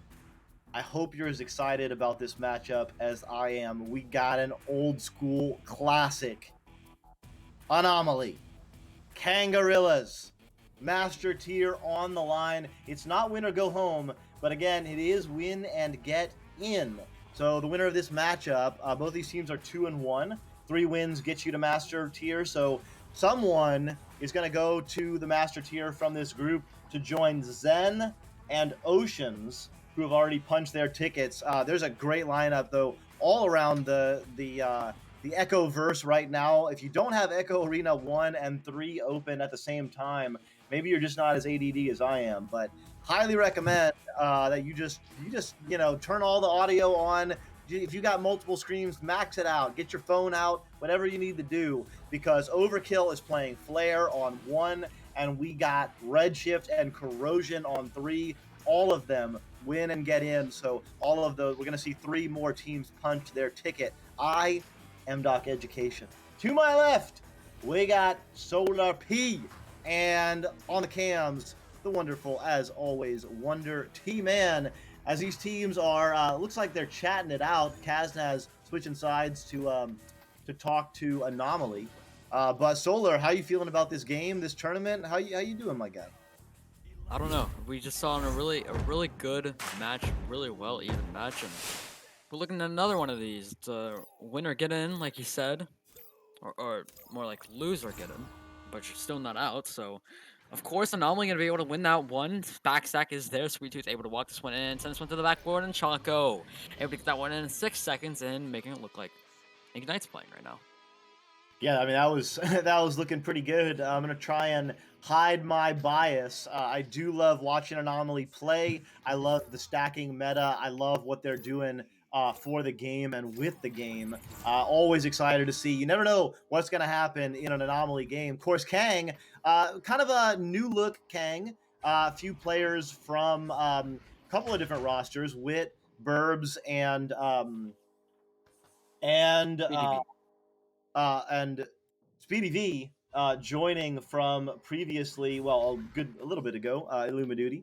I hope you're as excited about this matchup as I am. We got an old school classic. Anomaly. Kangarillas. Master tier on the line. It's not win or go home, but again, it is win and get in. So the winner of this matchup, both these teams are 2-1. 3 wins gets you to master tier. So someone is going to go to the master tier from this group to join Zen and Oceans, who have already punched their tickets. There's a great lineup though, all around the Echo verse right now. If you don't have Echo Arena 1 and 3 open at the same time, maybe you're just not as ADD as I am, but highly recommend that you just turn all the audio on. If you got multiple screens, max it out, get your phone out, whatever you need to do, because Overkill is playing Flare on 1, and we got Redshift and Corrosion on 3. All of them win and get in, so all of those, we're going to see 3 more teams punch their ticket. I MDoc Education. To my left, we got Solar P, and on the cams, the wonderful, as always, Wonder T-Man. As these teams are, looks like they're chatting it out. Kaznaz switching sides to talk to Anomaly. But Solar, how you feeling about this game, this tournament? How you doing, my guy? I don't know. We just saw in a really good match, really well even match, and we're looking at another one of these. It's a winner get in, like you said, or more like lose or get in, but you're still not out. So, of course, Anomaly gonna be able to win that one. Backstack is there. Sweet Tooth able to walk this one in, send this one to the backboard, and Choco able to get that one in 6 seconds and making it look like Ignite's playing right now. Yeah, I mean, that was that was looking pretty good. I'm gonna try and hide my bias. I do love watching Anomaly play. I love the stacking meta. I love what they're doing for the game and with the game. Always excited to see. You never know what's gonna happen in an Anomaly game. Of course, Kang, kind of a new look Kang. A few players from a couple of different rosters: Wit, Burbs, and BDB. and Speedy V joining from previously, well, a little bit ago, Illumiduty.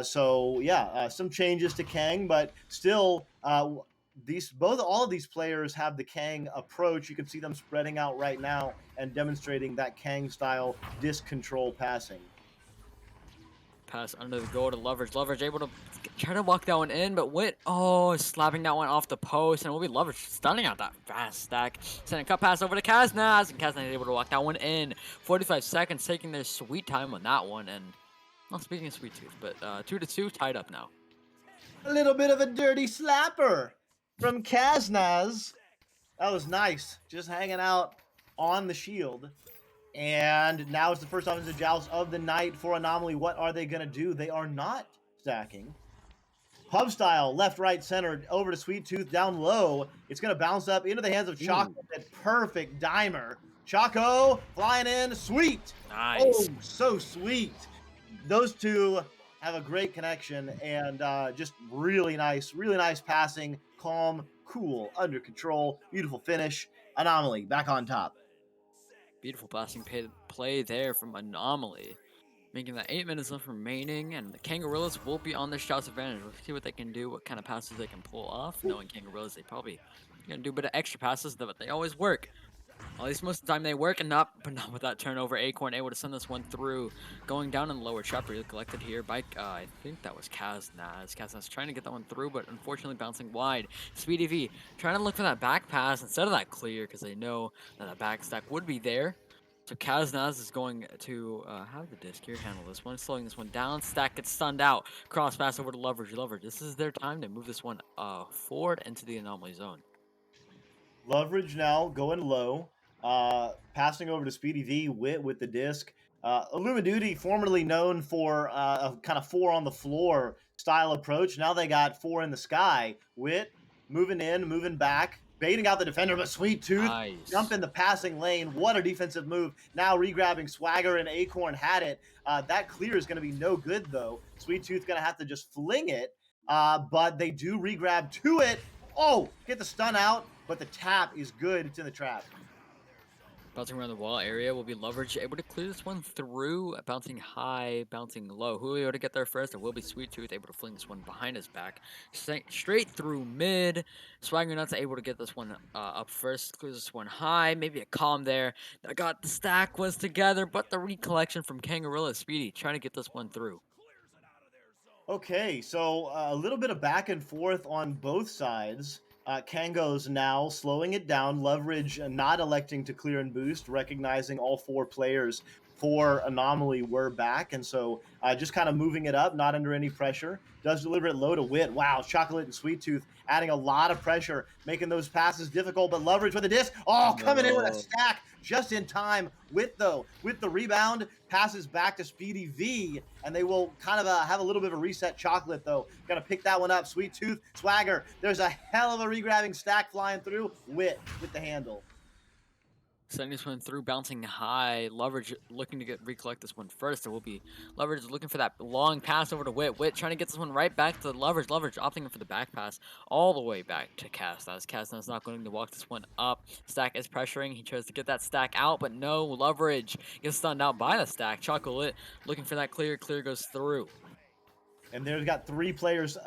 So yeah, some changes to Kang, but still, all of these players have the Kang approach. You can see them spreading out right now and demonstrating that Kang style disc control passing. Pass under the goal to Leverage. Leverage able to try to walk that one in, but Wit, slapping that one off the post, and it will be Leverage stunning out that fast stack. Sending a cut pass over to Kaznaz, and Kaznaz is able to walk that one in. 45 seconds, taking their sweet time on that one, and, well, speaking of Sweet Tooth, but 2-2, tied up now. A little bit of a dirty slapper from Kaznaz. That was nice, just hanging out on the shield. And now it's the first offensive joust of the night for Anomaly. What are they going to do? They are not stacking. Pub style, left, right, center, over to Sweet Tooth, down low. It's going to bounce up into the hands of Choco. That perfect dimer. Choco flying in, sweet. Nice. Oh, so sweet. Those two have a great connection and just really nice passing, calm, cool, under control, beautiful finish. Anomaly back on top. Beautiful passing play there from Anomaly. Making that 8 minutes left remaining, and the Kangarillas will be on their shots advantage. We'll see what they can do, what kind of passes they can pull off. Knowing Kangarillas, they probably gonna do a bit of extra passes, but they always work. At least most of the time they work, but not with that turnover. Acorn able to send this one through, going down in the lower trap, really collected here by I think that was Kaznaz. Kaznaz trying to get that one through, but unfortunately bouncing wide. Speedy V trying to look for that back pass instead of that clear, because they know that a back stack would be there. So Kaznaz is going to have the disc here, handle this one, slowing this one down. Stack gets stunned out. Cross pass over to Leverage. Leverage, this is their time to move this one forward into the Anomaly zone. Leverage now going low. Passing over to Speedy V. Wit with the disc. Illumiduty, formerly known for a kind of 4 on the floor style approach. Now they got 4 in the sky. Wit moving in, moving back, baiting out the defender, but Sweet Tooth Nice. jump in the passing lane. What a defensive move. Now regrabbing Swagger, and Acorn had it. That clear is going to be no good, though. Sweet Tooth going to have to just fling it, but they do regrab to it. Oh, get the stun out, but the tap is good. It's in the trap. Bouncing around the wall area will be Leverage able to clear this one through, bouncing high, bouncing low. Who will be able to get there first? It will be Sweet Tooth able to fling this one behind his back. Straight through mid. Swagger Nuts able to get this one up first. Clears this one high. Maybe a calm there. I got the stack was together, but the recollection from Kangaroo Speedy trying to get this one through. Okay, so a little bit of back and forth on both sides. Kango's now slowing it down. Leverage not electing to clear and boost, recognizing all 4 players for Anomaly were back. And so just kind of moving it up, not under any pressure. Does deliver it low to Wit. Wow, Chocolate and Sweet Tooth adding a lot of pressure, making those passes difficult. But Leverage with a disc. Oh, coming in with a stack just in time. Wit, though, with the rebound, passes back to Speedy V, and they will kind of have a little bit of a reset. Chocolate, though, gonna pick that one up. Sweet Tooth, Swagger, there's a hell of a regrabbing stack flying through. Wit with the handle. Sending this one through, bouncing high. Leverage looking to recollect this one first. It will be Leverage looking for that long pass over to Wit. Wit trying to get this one right back to Leverage. Leverage opting for the back pass all the way back to Castas. Castas not going to walk this one up. Stack is pressuring. He tries to get that stack out, but no. Leverage gets stunned out by the stack. Chocolate looking for that clear. Clear goes through. And there's got 3 players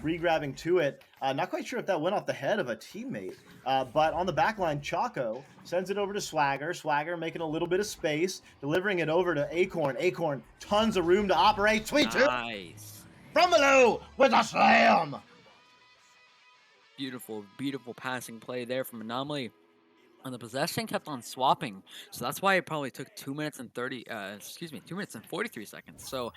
regrabbing to it. Not quite sure if that went off the head of a teammate. But on the back line, Choco sends it over to Swagger. Swagger making a little bit of space, delivering it over to Acorn. Acorn, tons of room to operate. Sweet Tooth Nice. from below with a slam. Beautiful, beautiful passing play there from Anomaly. And the possession kept on swapping. So that's why it probably took 2 minutes and 2 minutes and 43 seconds. So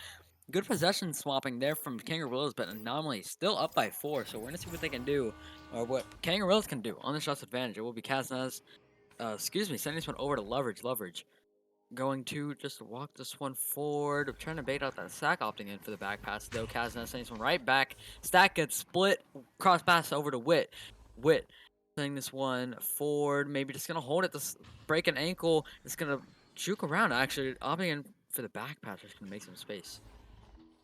good possession swapping there from Kangaroos, but Anomaly still up by 4. So we're going to see what they can do, or what Kangaroos can do on the shots advantage. It will be Kaznas, sending this one over to Leverage. Leverage going to just walk this one forward, trying to bait out that stack, opting in for the back pass, though. Kaznas sending this one right back. Stack gets split, cross pass over to Wit. Wit sending this one forward, maybe just going to hold it, to break an ankle. It's going to juke around, actually, opting in for the back pass, just going to make some space.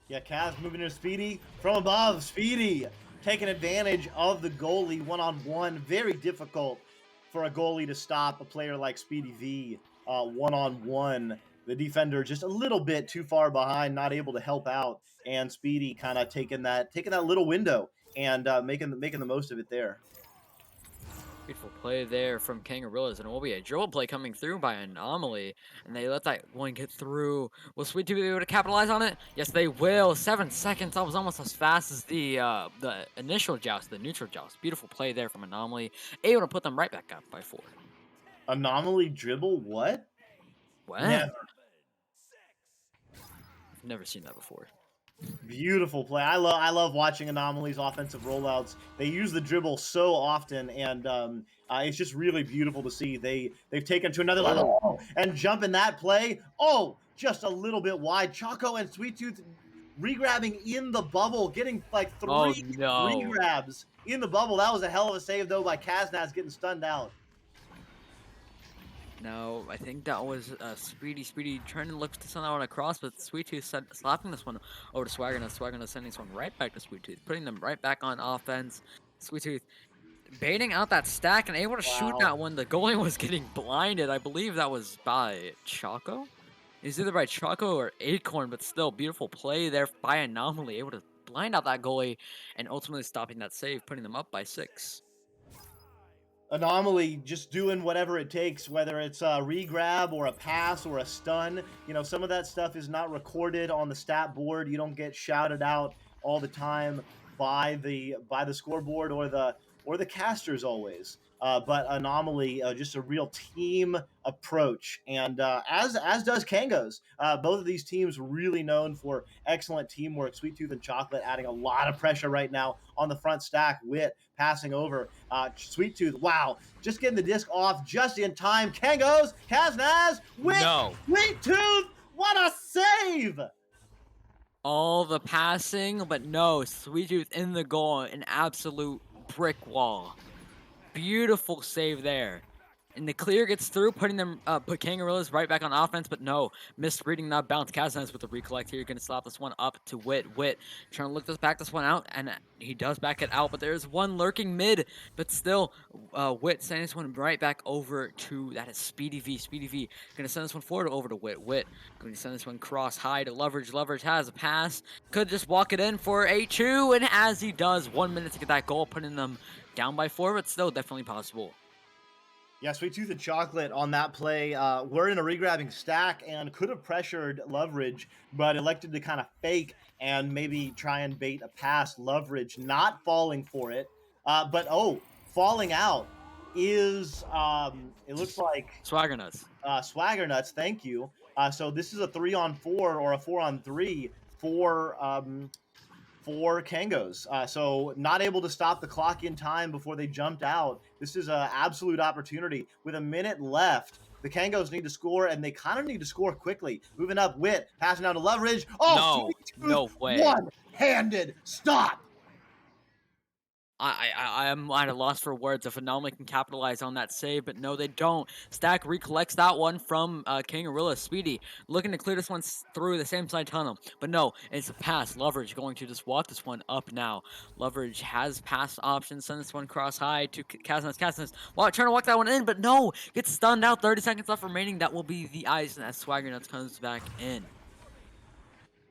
Yeah, Kaz moving to Speedy from above. Speedy taking advantage of the goalie one-on-one. Very difficult for a goalie to stop a player like Speedy V one-on-one. The defender just a little bit too far behind, not able to help out, and Speedy kind of taking that little window and making the most of it there. Beautiful play there from Kangaroos, and it will be a dribble play coming through by Anomaly, and they let that one get through. Will Sweet Tooth be able to capitalize on it? Yes, they will. 7 seconds. That was almost as fast as the initial joust, the neutral joust. Beautiful play there from Anomaly, able to put them right back up by 4. Anomaly dribble? What? What? Never. I've never seen that before. Beautiful play. I love watching Anomaly's offensive rollouts. They use the dribble so often, and it's just really beautiful to see. They've taken to another level and jump in that play. Oh, just a little bit wide. Choco and Sweet Tooth regrabbing in the bubble, getting like 3 regrabs in the bubble. That was a hell of a save though by Kaznaz, getting stunned out. No, I think that was Speedy trying to look to send that one across, but Sweet Tooth slapping this one over to Swagger. Now Swagger sending this one right back to Sweet Tooth, putting them right back on offense. Sweet Tooth baiting out that stack and able to shoot that one. The goalie was getting blinded. I believe that was by Choco. It's either by Choco or Acorn, but still beautiful play there by Anomaly, able to blind out that goalie and ultimately stopping that save, putting them up by 6. Anomaly just doing whatever it takes, whether it's a regrab or a pass or a stun. You know, some of that stuff is not recorded on the stat board. You don't get shouted out all the time by the scoreboard or the casters always. But Anomaly, just a real team approach, and as does Kango's. Both of these teams really known for excellent teamwork. Sweet Tooth and Chocolate adding a lot of pressure right now on the front stack. Wit passing over. Sweet Tooth, wow, just getting the disc off just in time. Kango's, Kaznaz, Wit, No. Sweet Tooth, what a save! All the passing, but no, Sweet Tooth in the goal, an absolute brick wall. Beautiful save there. And the clear gets through, putting them, put Kangarillas right back on offense, but no, misreading that bounce. Kazan's with the recollect here, gonna slap this one up to Wit. Wit trying to look this one out, and he does back it out, but there's one lurking mid, but still, Wit sending this one right back over to, that is Speedy V. Speedy V gonna send this one forward over to Wit. Wit going to send this one cross high to Leverage. Leverage has a pass, could just walk it in for a 2, and as he does, 1 minute to get that goal, putting them down by 4, but still definitely possible. Yeah, Sweet Tooth and Chocolate on that play were in a regrabbing stack and could have pressured Leverage, but elected to kind of fake and maybe try and bait a pass. Leverage not falling for it, but falling out is it looks like Swagger Nuts. Swagger Nuts. Thank you. So this is a 3-on-4 or a 4-on-3 for Kangos. So not able to stop the clock in time before they jumped out. This is an absolute opportunity. With a minute left, the Kangos need to score, and they kind of need to score quickly. Moving up, Wit, passing down to Leverage. Oh, no way. One-handed stop. I am at a loss for words. If Anomaly can capitalize on that save, but no, they don't. Stack recollects that one from Kangarilla. Speedy looking to clear this one through the same side tunnel, but no, it's a pass. Leverage going to just walk this one up now. Leverage has pass options. Send this one cross high to Kaznas. Kaznas trying to walk that one in, but no, gets stunned out. 30 seconds left remaining. That will be the ice, and as Swagger Nuts comes back in.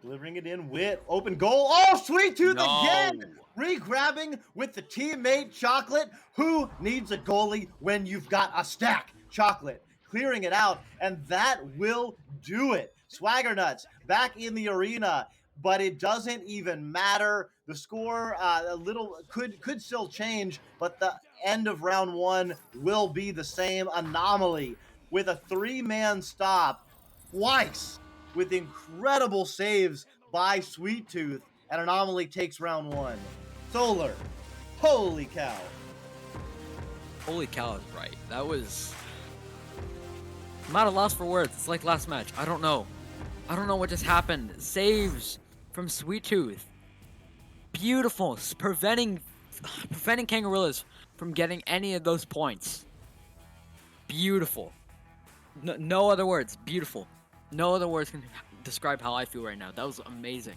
Delivering it in, Wit, open goal. Oh, Sweet Tooth again! Re-grabbing with the teammate Chocolate. Who needs a goalie when you've got a stack? Chocolate clearing it out, and that will do it. Swagger Nuts back in the arena, but it doesn't even matter. The score a little could still change, but the end of round 1 will be the same. Anomaly with a 3-man stop twice, with incredible saves by Sweet Tooth, and Anomaly takes round 1. Solar, holy cow. Holy cow is right. That was... I'm at a loss for words. It's like last match. I don't know. I don't know what just happened. Saves from Sweet Tooth. Beautiful. Preventing Kangarillas from getting any of those points. Beautiful. No other words. Beautiful. No other words can describe how I feel right now. That was amazing.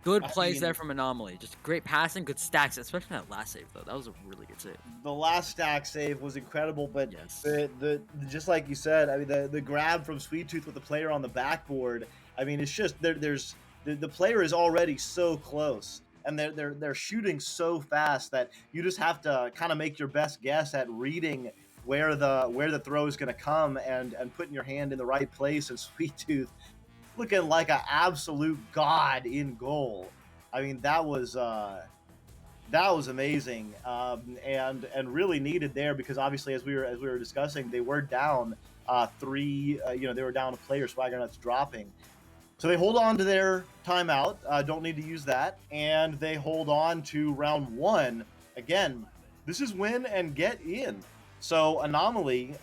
Good plays there from Anomaly. Just great passing, good stacks, especially that last save, though. That was a really good save. The last stack save was incredible, but yes, the just like you said, I mean, the grab from Sweet Tooth with the player on the backboard, I mean, it's just, the player is already so close, and they're shooting so fast that you just have to kind of make your best guess at reading where the throw is going to come and putting your hand in the right place. And Sweet Tooth looking like an absolute god in goal. I mean, that was amazing, and really needed there, because obviously, as we were discussing, they were down 3. They were down a player. Swagger Nuts dropping, so they hold on to their timeout. Don't need to use that, and they hold on to round 1 again. This is win and get in. So Anomaly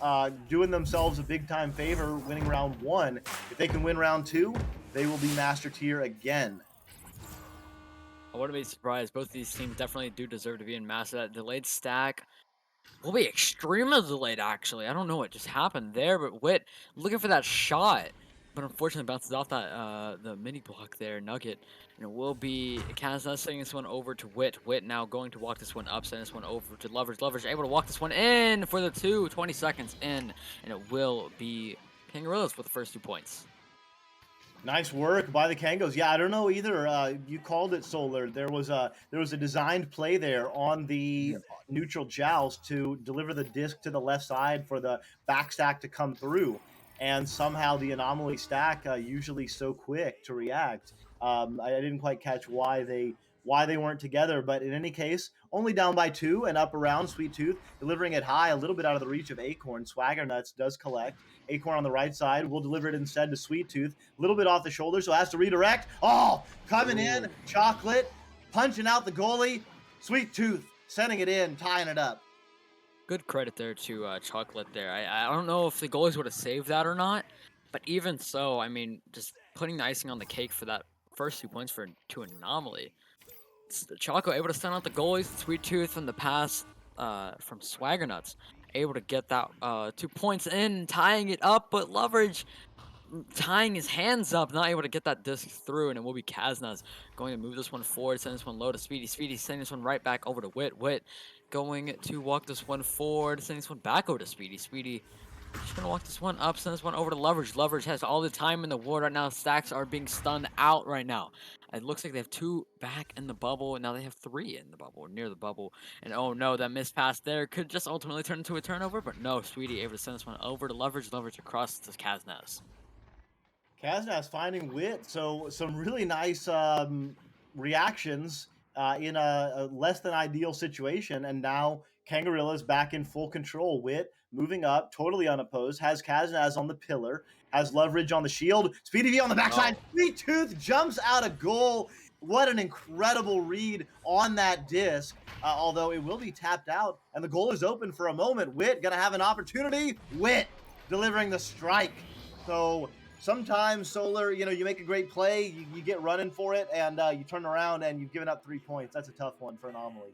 doing themselves a big-time favor, winning round 1. If they can win round 2, they will be Master Tier again. I wouldn't be surprised. Both of these teams definitely do deserve to be in Master. That delayed stack will be extremely delayed, actually. I don't know what just happened there, but Wit looking for that shot, but unfortunately bounces off that the mini block there, Nugget. And it will be Kazna sending this one over to Wit. Wit now going to walk this one up, send this one over to Leverage. Leverage able to walk this one in for the 2, 20 seconds in, and it will be Kangarillas with the first 2 points. Nice work by the Kangos. Yeah, I don't know either. You called it, Solar. There was a designed play there on the neutral joust to deliver the disc to the left side for the back stack to come through, and somehow the Anomaly stack usually so quick to react. I didn't quite catch why they weren't together, but in any case, only down by 2 and up around. Sweet Tooth delivering it high, a little bit out of the reach of Acorn. Swagger Nuts does collect. Acorn on the right side will deliver it instead to Sweet Tooth. A little bit off the shoulder, so has to redirect. Oh, coming in, Chocolate, punching out the goalie. Sweet Tooth sending it in, tying it up. Good credit there to Chocolate there. I don't know if the goalies would have saved that or not, but even so, I mean, just putting the icing on the cake for that first 2 points to Anomaly. Choco able to send out the goalies. Sweet Tooth from the pass from Swagger Nuts able to get that 2 points in, tying it up, but Leverage tying his hands up, not able to get that disc through, and it will be Kaznaz going to move this one forward, send this one low to Speedy. Speedy sending this one right back over to Wit. Wit going to walk this one forward, sending this one back over to Speedy. Speedy just gonna walk this one up, send this one over to Leverage. Leverage has all the time in the world right now. Stacks are being stunned out right now. It looks like they have 2 back in the bubble, and now they have 3 in the bubble, or near the bubble. And oh no, that missed pass there could just ultimately turn into a turnover, but no, Speedy able to send this one over to Leverage. Leverage across to Kaznaz. Kaznaz finding Wit, so some really nice reactions in a less than ideal situation, and now Kangorilla's back in full control. Wit moving up, totally unopposed, has Kaznaz on the pillar, has Leverage on the shield, Speedy V on the backside, Sweet Tooth jumps out a goal. What an incredible read on that disc, although it will be tapped out, and the goal is open for a moment. Wit gonna have an opportunity. Wit delivering the strike. So sometimes Solar, you make a great play, you get running for it, and you turn around and you've given up 3 points. That's a tough one for Anomaly.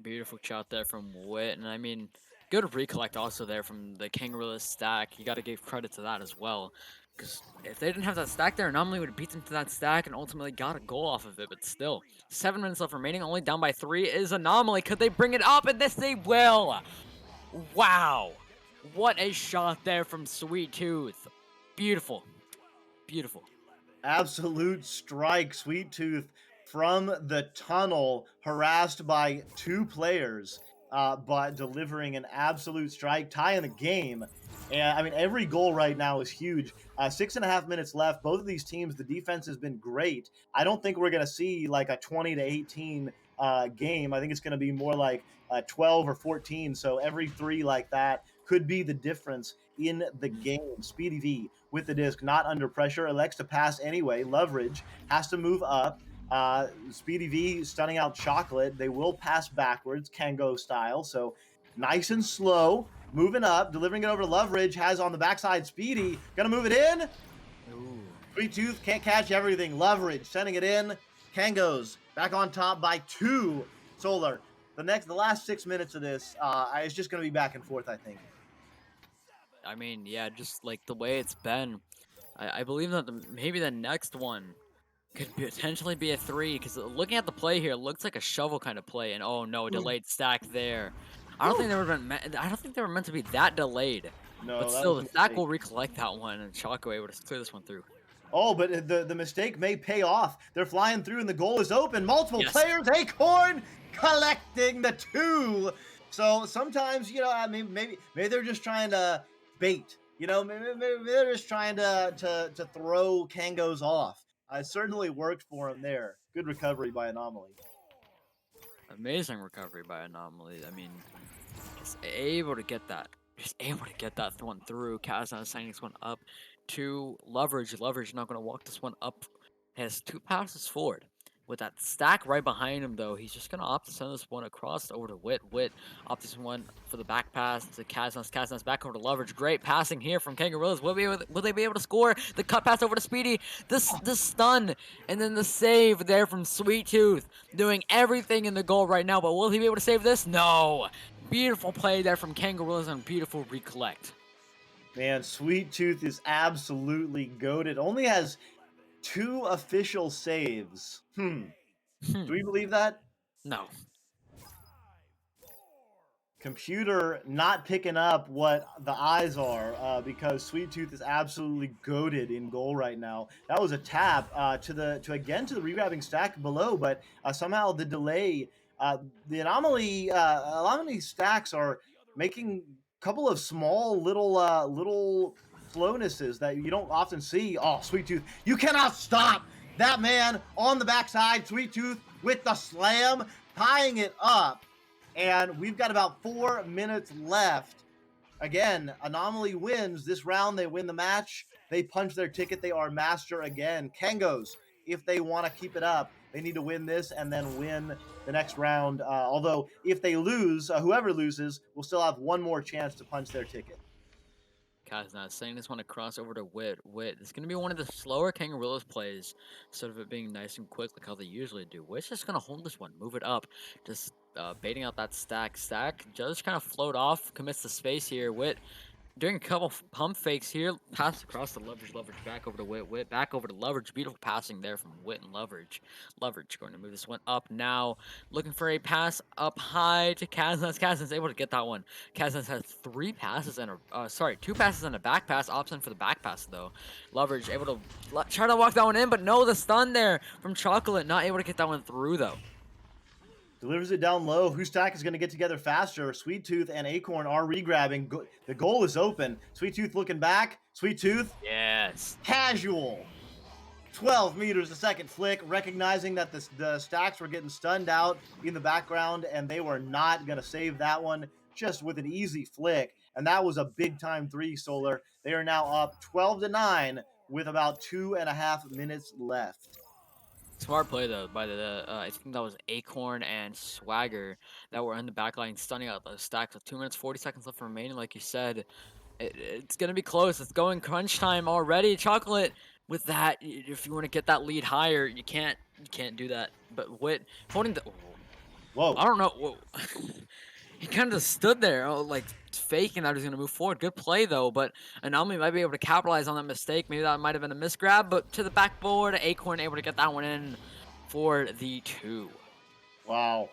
Beautiful shot there from Wit, and I mean, good recollect also there from the Kangaroo stack. You got to give credit to that as well, because if they didn't have that stack there, Anomaly would have beat them to that stack and ultimately got a goal off of it. But still, 7 minutes left remaining, only down by 3 is Anomaly. Could they bring it up? And this they will. Wow, what a shot there from Sweet Tooth. Beautiful, beautiful. Absolute strike. Sweet Tooth from the tunnel, harassed by 2 players, but delivering an absolute strike, tying the game. And I mean, every goal right now is huge. 6.5 minutes left. Both of these teams, the defense has been great. I don't think we're going to see like a 20-18 game. I think it's going to be more like 12 or 14. So every 3 like that could be the difference in the game. Speedy V with the disc, not under pressure, elects to pass anyway. Leverage has to move up. Speedy V stunning out Chocolate. They will pass backwards, Kango style. So nice and slow, moving up, delivering it over to Leverage. Has on the backside Speedy, gonna move it in. Ooh. Sweet Tooth can't catch everything. Leverage sending it in. Kango's back on top by 2. Solar. The last 6 minutes of this, it's just gonna be back and forth, I think. I mean, yeah, just like the way it's been, I believe that maybe the next one could potentially be a 3, because looking at the play here, it looks like a shovel kind of play, and oh no, delayed stack there. I don't think they were meant to be that delayed. No, But that still, was the a stack mistake. will recollect that one, and Choco able to clear this one through. Oh, but the mistake may pay off. They're flying through and the goal is open. Multiple Yes. players. Acorn collecting the 2. So sometimes, I mean, maybe they're just trying to bait. Maybe they're just trying to throw Kangos off. It certainly worked for him there. Good recovery by Anomaly. Amazing recovery by Anomaly. I mean, just able to get that. Just able to get that one through. Kazan signing this one up to Leverage. Leverage not going to walk this one up. Has 2 passes forward. With that stack right behind him, though, he's just going to opt to send this one across over to Wit. Wit opt this one for the back pass to Kazan's. Kazan's back over to Leverage. Great passing here from Kangaroos. Will they be able to score? The cut pass over to Speedy. The stun. And then the save there from Sweet Tooth. Doing everything in the goal right now. But will he be able to save this? No. Beautiful play there from Kangaroos and beautiful recollect. Man, Sweet Tooth is absolutely goated. Only has 2 official saves. Do we believe that? No. Computer not picking up what the eyes are, because Sweet Tooth is absolutely goated in goal right now. That was a tap to the regrabbing stack below, but somehow the delay, the anomaly stacks are making a couple of small little slownesses that you don't often see. Oh, Sweet Tooth, you cannot stop that man on the backside. Sweet Tooth with the slam, tying it up. And we've got about 4 minutes left. Again, Anomaly wins this round. They win the match. They punch their ticket. They are master again. Kangos, if they want to keep it up, they need to win this and then win the next round. Although, if they lose, whoever loses will still have one more chance to punch their ticket. Kazna saying this one across over to Wit. Wit, it's going to be one of the slower Kangaroos plays instead of it being nice and quick like how they usually do. Wit's just going to hold this one, move it up, just baiting out that stack. Stack just kind of float off, commits the space here. Wit doing a couple pump fakes here, pass across the leverage, back over to Wit, back over to leverage. Beautiful passing there from Wit and leverage. Leverage going to move this one up now, looking for a pass up high to Kazans. Kazans able to get that one. Kazans has 2 passes and a back pass. Option for the back pass though. Leverage able to try to walk that one in, but no, the stun there from Chocolate, not able to get that one through though. Delivers it down low. Whose stack is going to get together faster? Sweet Tooth and Acorn are regrabbing. The goal is open. Sweet Tooth looking back. Sweet Tooth. Yes. Casual. 12 meters a second flick, recognizing that the stacks were getting stunned out in the background, and they were not going to save that one just with an easy flick. And that was a big-time 3, Solar. They are now up 12-9 with about 2.5 minutes left. Smart play though by the I think that was Acorn and Swagger that were in the back line stunning out those stacks with 2 minutes 40 seconds left remaining. Like you said, it's gonna be close. It's going crunch time already. Chocolate with that, if you want to get that lead higher, you can't do that. But Wit holding the Whoa! I don't know. Whoa. He kind of stood there, like faking that he was going to move forward. Good play, though, but Anomaly might be able to capitalize on that mistake. Maybe that might have been a misgrab, but to the backboard, Acorn able to get that one in for the 2. Wow.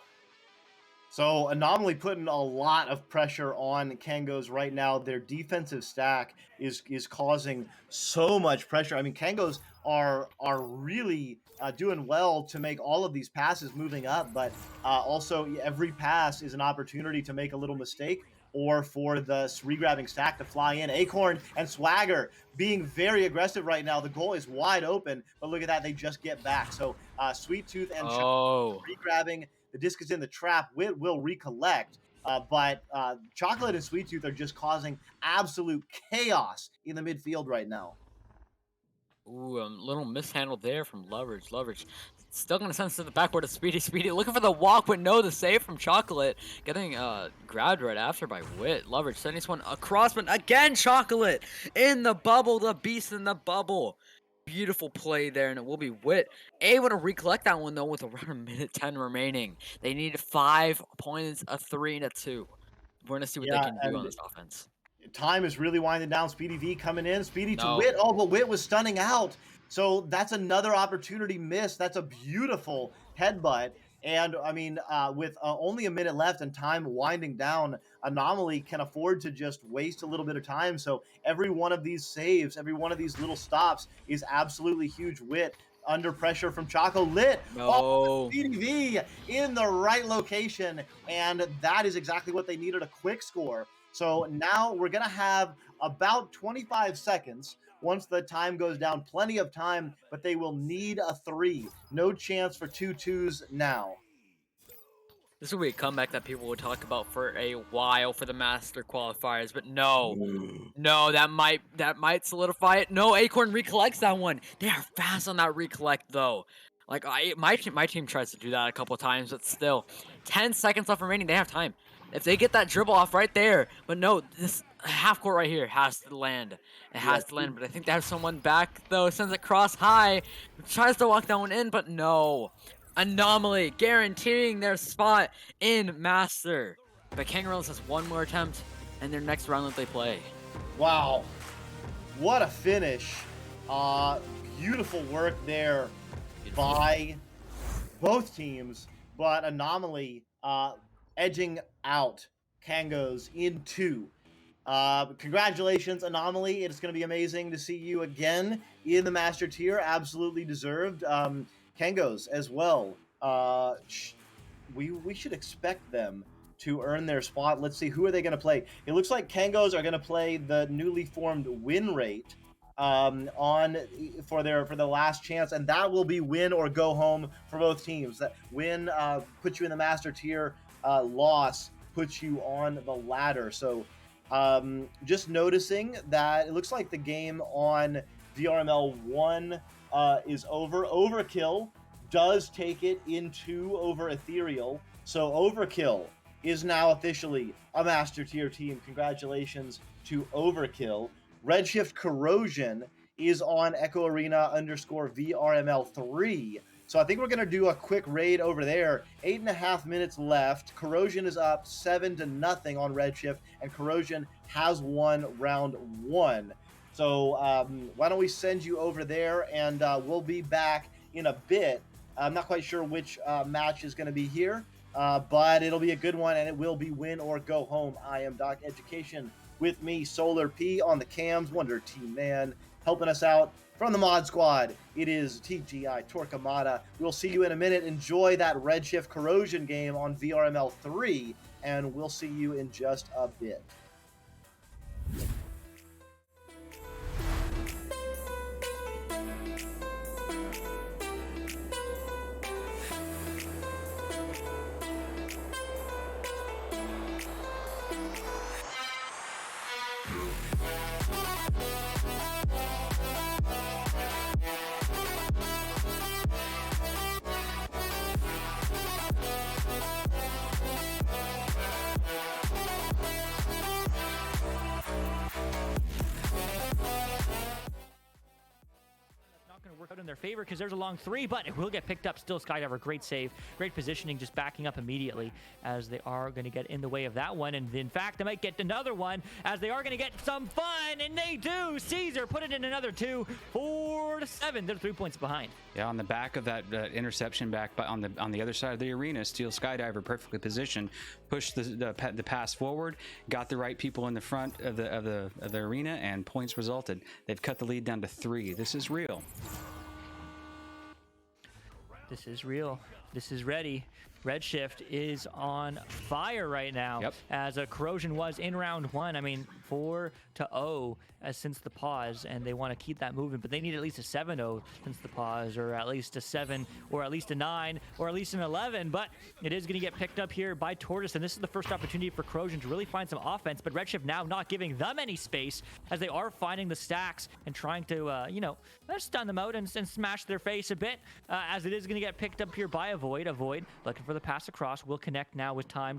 So Anomaly putting a lot of pressure on Kangos right now. Their defensive stack is causing so much pressure. I mean, Kangos are really doing well to make all of these passes moving up, but also every pass is an opportunity to make a little mistake or for the regrabbing stack to fly in. Acorn and Swagger being very aggressive right now. The goal is wide open, but look at that. They just get back. So Sweet Tooth and regrabbing. The disc is in the trap. Wit will recollect, but Chocolate and Sweet Tooth are just causing absolute chaos in the midfield right now. Ooh, a little mishandle there from Leverage. Leverage still going to send to the backward of Speedy. Speedy looking for the walk, but no, the save from Chocolate. Getting grabbed right after by Wit. Leverage sending this one across, but again, Chocolate in the bubble. The beast in the bubble. Beautiful play there, and it will be Wit able to recollect that one though with around 1:10 remaining. They need 5 points, a 3 and a 2. We're gonna see what they can do on this offense. Time is really winding down. Speedy V coming in. Speedy to Wit. Oh, but Wit was stunning out. So that's another opportunity missed. That's a beautiful headbutt. And I mean, with only a minute left and time winding down, Anomaly can afford to just waste a little bit of time. So every one of these saves, every one of these little stops is absolutely huge. Wit under pressure from Choco Lit. No. Oh, CDV in the right location. And that is exactly what they needed, a quick score. So now we're going to have about 25 seconds once the time goes down. Plenty of time, but they will need a 3. No chance for 2 2s now. This will be a comeback that people will talk about for a while for the Master Qualifiers, but no, that might solidify it. No, Acorn recollects that one. They are fast on that recollect though. Like my team tries to do that a couple times, but still, 10 seconds left remaining. They have time. If they get that dribble off right there, but no, this half court right here has to land. It has to land, but I think they have someone back though. Sends it cross high, tries to walk that one in, but no. Anomaly guaranteeing their spot in Master. But Kangaroos has one more attempt in their next round that they play. Wow. What a finish. Beautiful work there by both teams, but Anomaly edging out Kangos in 2. Congratulations, Anomaly. It's going to be amazing to see you again in the Master tier. Absolutely deserved. Kangos as well. We should expect them to earn their spot. Let's see, who are they going to play? It looks like Kangos are going to play the newly formed win rate for the last chance, and that will be win or go home for both teams. That win puts you in the Master tier, loss puts you on the ladder. So just noticing that it looks like the game on VRML 1 is over. Overkill does take it in 2 over Ethereal. So Overkill is now officially a Master tier team. Congratulations to Overkill. Redshift Corrosion is on Echo Arena _ VRML3. So I think we're going to do a quick raid over there. 8.5 minutes left. Corrosion is up 7-0 on Redshift, and Corrosion has won round 1. So why don't we send you over there, and we'll be back in a bit. I'm not quite sure which match is going to be here, but it'll be a good one, and it will be win or go home. I am Doc Education. With me, Solar P on the cams, Wonder Team Man, helping us out. From the Mod Squad, it is TGI Torquemada. We'll see you in a minute. Enjoy that Redshift Corrosion game on VRML 3, and we'll see you in just a bit. Going to work out in their favor because there's a long 3, but it will get picked up. Still, Skydiver, great save, great positioning, just backing up immediately as they are going to get in the way of that one. And in fact, they might get another one as they are going to get some fun, and they do. Caesar put it in another 2, 4-7. They're 3 points behind. Yeah, on the back of that interception back on the other side of the arena, Steel Skydiver perfectly positioned, pushed the pass forward, got the right people in the front of the arena, and points resulted. They've cut the lead down to 3. This is real. This is real. This is ready. Redshift is on fire right now. Yep. As a Corrosion was in round 1. I mean, 4-0 since the pause, and they want to keep that moving, but they need at least a 7-0 since the pause, or at least a 7, or at least a 9, or at least an 11. But it is going to get picked up here by Tortoise, and this is the first opportunity for Corrosion to really find some offense. But Redshift now not giving them any space as they are finding the stacks and trying to, stun them out and smash their face a bit. As it is going to get picked up here by a Void. A Void looking for the pass across. Will connect now with Time.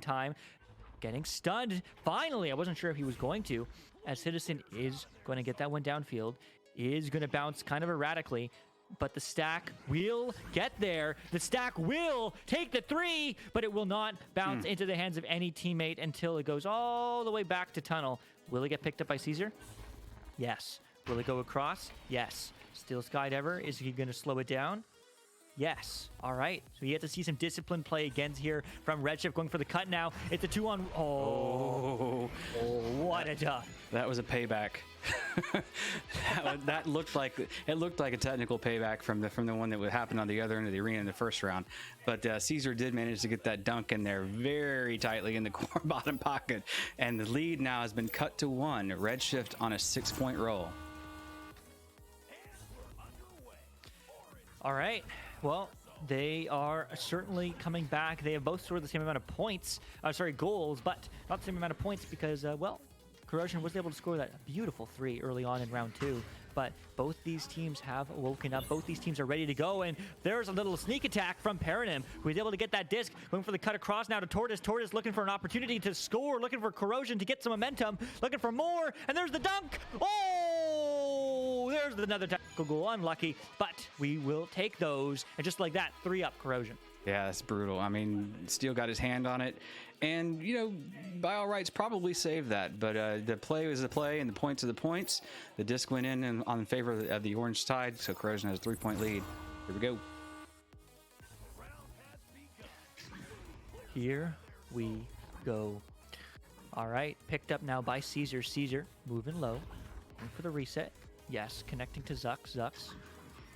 Getting stunned. Finally, I wasn't sure if he was going to, as Citizen is going to get that one downfield, is going to bounce kind of erratically, but the stack will get there. The stack will take the 3, but it will not bounce into the hands of any teammate until it goes all the way back to tunnel. Will it get picked up by Caesar? Yes. Will it go across? Yes. Steel Skydiver, is he going to slow it down? Yes. All right. So you get to see some disciplined play again here from Redshift, going for the cut now. It's a 2-on. Oh, what a duck. That was a payback. that looked like a technical payback from the one that would happen on the other end of the arena in the first round. But Caesar did manage to get that dunk in there very tightly in the core bottom pocket, and the lead now has been cut to 1. Redshift on a 6-point roll. All right. Well, they are certainly coming back. They have both scored the same amount of points. Goals, but not the same amount of points because, Corrosion was able to score that beautiful 3 early on in round 2. But both these teams have woken up. Both these teams are ready to go. And there's a little sneak attack from Paranym, who is able to get that disc. Going for the cut across now to Tortoise. Tortoise looking for an opportunity to score. Looking for Corrosion to get some momentum. Looking for more. And there's the dunk. Oh, there's another technical goal. Unlucky. But we will take those. And just like that, 3-up Corrosion. Yeah, that's brutal. I mean, Steel got his hand on it, and, by all rights, probably saved that. But the play was the play, and the points are the points. The disc went in on favor of the Orange Tide, so Corrosion has a 3-point lead. Here we go. Here we go. All right, picked up now by Caesar. Caesar moving low. Going for the reset. Yes, connecting to Zux. Zux.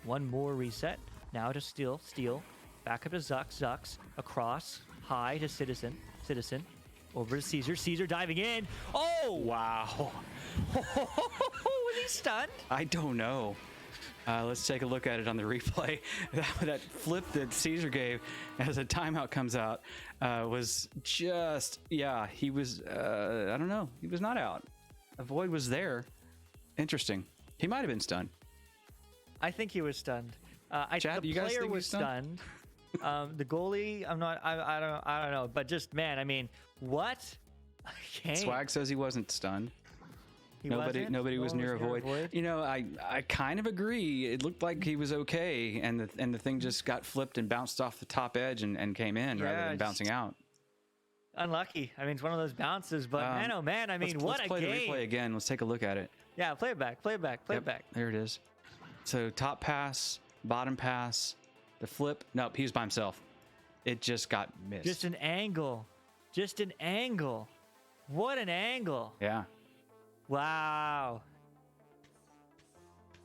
One more reset. Now to Steel. Steel. Back up to Zux. Zux. Across. High to Citizen. Citizen. Over to Caesar. Caesar diving in. Oh! Wow. Was he stunned? I don't know. Let's take a look at it on the replay. That flip that Caesar gave as a timeout comes out was just, he was, I don't know. He was not out. A Void was there. Interesting. He might have been stunned. I think he was stunned. Chad, the you guys player think was he's stunned? The goalie, I don't know. But just, man, I mean, what? Swag says he wasn't stunned. Nobody was near a void. You know, I kind of agree. It looked like he was okay, and the thing just got flipped and bounced off the top edge and came in rather than bouncing out. Unlucky. I mean, it's one of those bounces, but man, oh man, I mean, let's what a play game. the replay again. Let's take a look at it. Yeah, play it back, play it back, play it back. There it is. So top pass, bottom pass, the flip. Nope, he was by himself. It just got missed. Just an angle. Just an angle. What an angle. Yeah. Wow.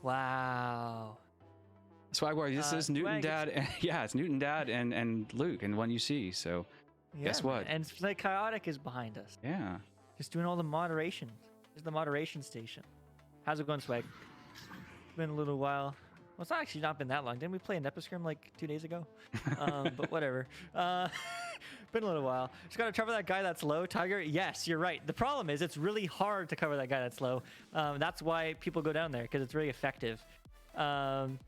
Wow. That's why this is Newton Dad. It's Newton Dad and Luke and one you see. So Yeah, guess what? And it's like Chaotic is behind us. Yeah. Just doing all the moderation. There's the moderation station. How's it going, Swag? It's been a little while. Well, it's actually not been that long. Didn't we play an Episcrim like 2 days ago? But whatever. Been a little while. Just got to cover that guy that's low. Tiger, yes, you're right. The problem is it's really hard to cover that guy that's low. That's why people go down there, because it's really effective. I'm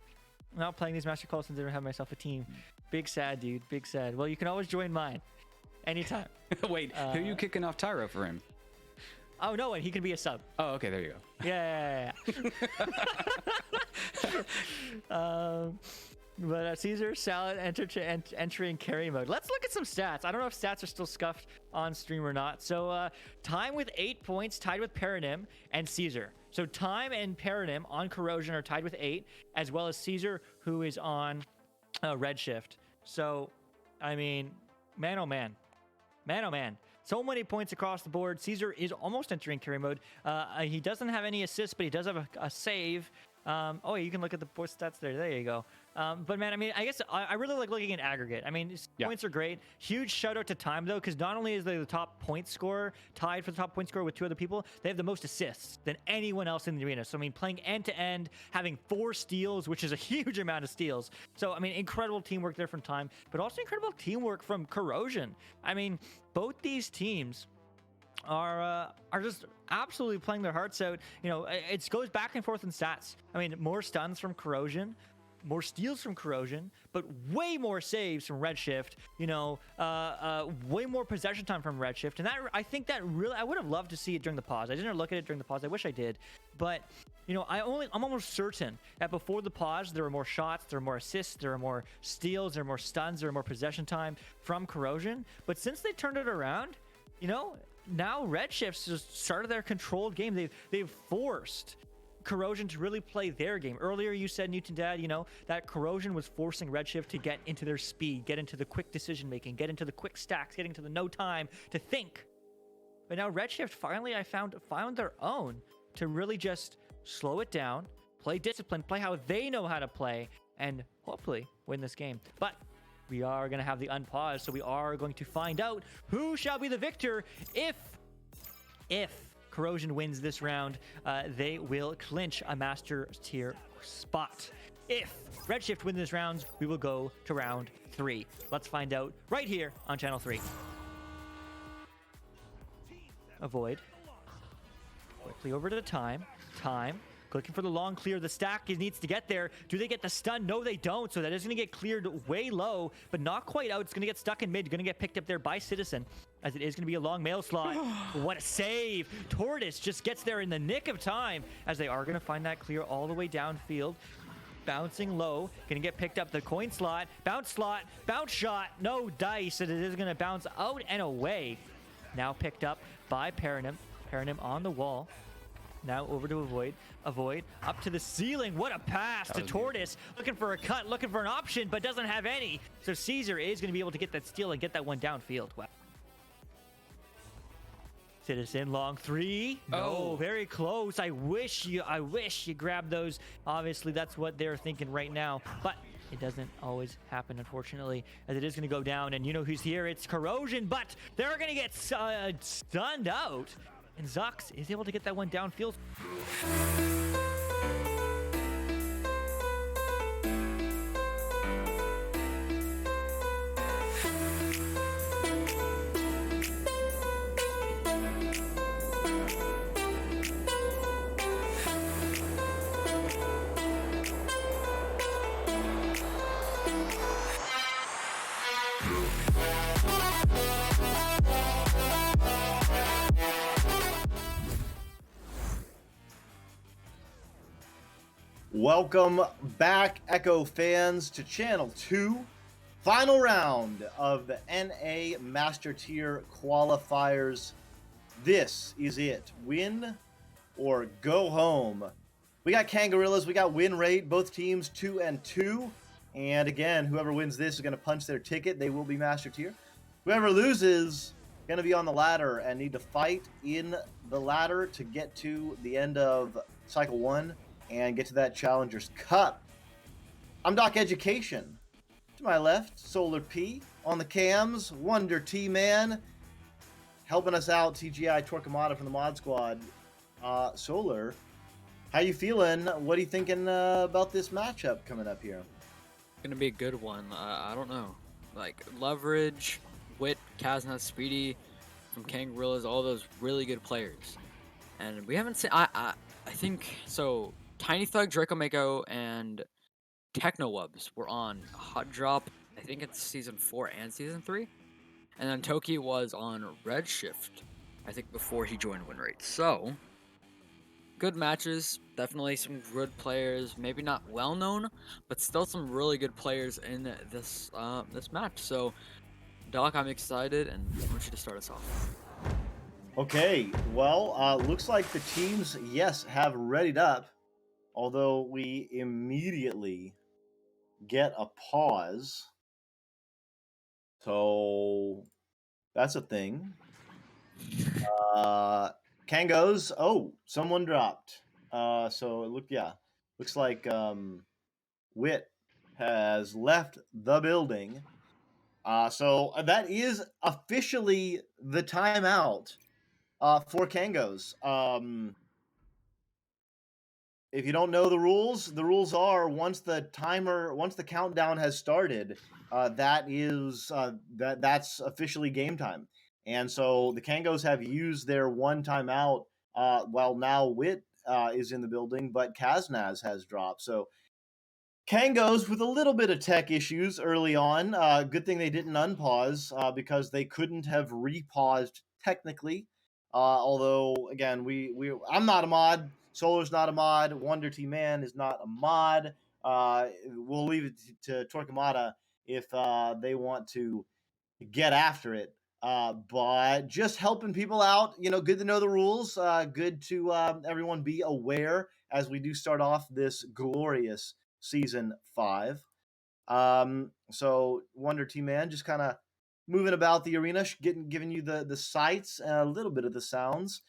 not playing these Master Calls since I don't have myself a team. Big sad, dude. Big sad. Well, you can always join mine. Anytime. Wait, who are you kicking off Tyro for him? Oh, no, and he can be a sub. Oh, okay, there you go. Yeah. But Caesar, Salad, entering carry mode. Let's look at some stats. I don't know if stats are still scuffed on stream or not. So Time with 8 points, tied with Paranym and Caesar. So Time and Paranym on Corrosion are tied with 8, as well as Caesar, who is on Redshift. So, I mean, man, oh man. Man, oh man. So many points across the board. Caesar is almost entering carry mode. He doesn't have any assists, but he does have a save. Oh, you can look at the point stats there. There you go. But man, I mean, I guess I really like looking at aggregate. I mean, points are great. Huge shout out to Time though, because not only is they the top point scorer, tied for the top point scorer with 2 other people, they have the most assists than anyone else in the arena. So I mean, playing end to end, having 4 steals, which is a huge amount of steals. So I mean, incredible teamwork there from Time, but also incredible teamwork from Corrosion. I mean, both these teams are just absolutely playing their hearts out. You know, it goes back and forth in stats. I mean, more stuns from Corrosion, more steals from Corrosion, but way more saves from Redshift. You know, way more possession time from Redshift, and that I think that really I would have loved to see it during the pause. I didn't look at it during the pause. I wish I did, but you know, I'm almost certain that before the pause there were more shots, there were more assists, there were more steals, there were more stuns, there were more possession time from Corrosion. But since they turned it around, you know, now Redshift's just started their controlled game. They've forced Corrosion to really play their game. Earlier you said, Newton Dad, you know, that Corrosion was forcing Redshift to get into their speed, get into the quick decision making, get into the quick stacks, getting to the no time to think. But now Redshift finally found their own to really just slow it down, play discipline, play how they know how to play, and hopefully win this game. But we are going to have the unpause, so we are going to find out who shall be the victor. If Corrosion wins this round, they will clinch a master tier spot. If Redshift wins this round, we will go to round 3. Let's find out right here on Channel 3. Avoid. Quickly over to the Time. Looking for the long clear. The stack needs to get there. Do they get the stun? No, they don't. So that is going to get cleared way low, but not quite out. It's going to get stuck in mid. Going to get picked up there by Citizen, as it is going to be a long mail slot. What a save. Tortoise just gets there in the nick of time, as they are going to find that clear all the way downfield. Bouncing low. Going to get picked up. The coin slot. Bounce shot. No dice. And it is going to bounce out and away. Now picked up by Paranym. Paranym on the wall. Now over to Avoid. Up to the ceiling. What a pass to Tortoise. Looking for a cut, looking for an option, but doesn't have any. So Caesar is going to be able to get that steal and get that one downfield. Wow. Citizen long 3. No, very close. I wish you grabbed those. Obviously, that's what they're thinking right now. But it doesn't always happen, unfortunately, as it is going to go down. And you know who's here? It's Corrosion, but they're going to get stunned out. And Zux is able to get that one downfield. Welcome back, Echo fans, to Channel 2. Final round of the NA Master Tier Qualifiers. This is it. Win or go home. We got Kangarillas, we got win rate, both teams 2-2. And again, whoever wins this is going to punch their ticket. They will be Master Tier. Whoever loses going to be on the ladder and need to fight in the ladder to get to the end of Cycle 1 and get to that Challengers Cup. I'm Doc Education. To my left, Solar P. On the cams, Wonder T-Man. Helping us out, TGI Torquemada from the Mod Squad. Solar, how you feeling? What are you thinking about this matchup coming up here? Gonna be a good one. I don't know. Like Leverage, Wit, Kazna, Speedy from Kangarillas, all those really good players. And we haven't seen. I think so. Tiny Thug, Draco Mako, and Technowubs were on Hot Drop. I think it's season 4 and season 3. And then Toki was on Redshift, I think before he joined Winrate. So, good matches, definitely some good players, maybe not well known, but still some really good players in this this match. So, Doc, I'm excited, and I want you to start us off. Okay, well, looks like the teams, yes, have readied up, although we immediately get a pause. So, that's a thing. Kangos, oh, someone dropped. So it looks like Wit has left the building. So that is officially the timeout for Kangos. If you don't know the rules are once the countdown has started, that's officially game time. And so the Kangos have used their one timeout while now Wit is in the building, but Kaznaz has dropped. So Kangos with a little bit of tech issues early on. Good thing they didn't unpause because they couldn't have repaused technically. Although again, I'm not a mod. Solar's not a mod. Wonder T Man is not a mod. We'll leave it to Torquemada if they want to get after it. But just helping people out, good to know the rules. Good to everyone be aware as we do start off this glorious season 5. So Wonder T Man just kind of moving about the arena, giving you the sights and a little bit of the sounds.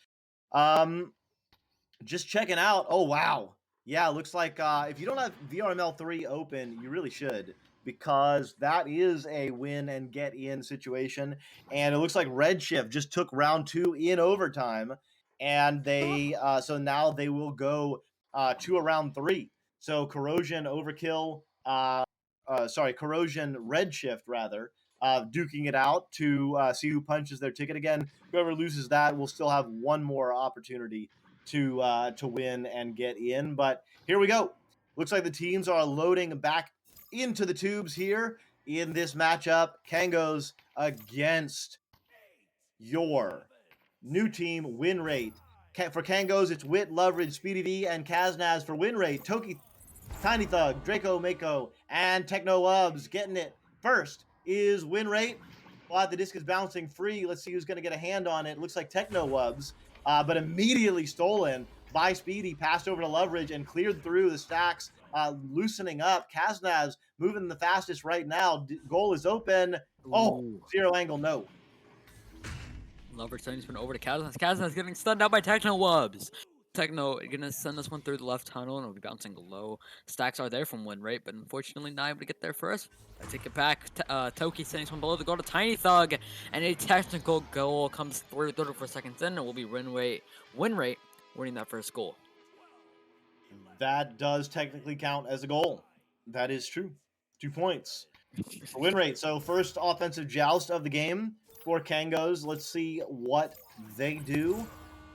Just checking out. Oh wow, yeah, looks like if you don't have VRML 3 open, you really should, because that is a win and get in situation. And it looks like Redshift just took round 2 in overtime, and they so now they will go to a round 3. So Corrosion Overkill, Corrosion Redshift rather, duking it out to see who punches their ticket again. Whoever loses that will still have one more opportunity to win and get in. But here we go. Looks like the teams are loading back into the tubes here in this matchup. Kangos against your new team win rate. For Kangos, it's Wit, Leverage, Speedy V, and Kaznaz for win rate. Toki, Tiny Thug, Draco Mako, and Techno Ubs getting it. First is win rate. While the disc is bouncing free, let's see who's going to get a hand on it. Looks like Techno Ubs, but immediately stolen by Speedy, passed over to Leverage and cleared through the stacks, loosening up. Kaznaz moving the fastest right now. Goal is open. Oh, Ooh. zero angle, no. Leverage sending this one over to Kazna. Kazna's getting stunned out by Technowubs. Techno gonna send this one through the left tunnel and it'll be bouncing low. Stacks are there from win rate, but unfortunately not able to get there first. I take it back. Toki sending this one below the goal to Tiny Thug, and a technical goal comes through 34 seconds in, and will be win rate winning that first goal. That does technically count as a goal. That is true. 2 points for win rate. So first offensive joust of the game for Kangos. Let's see what they do.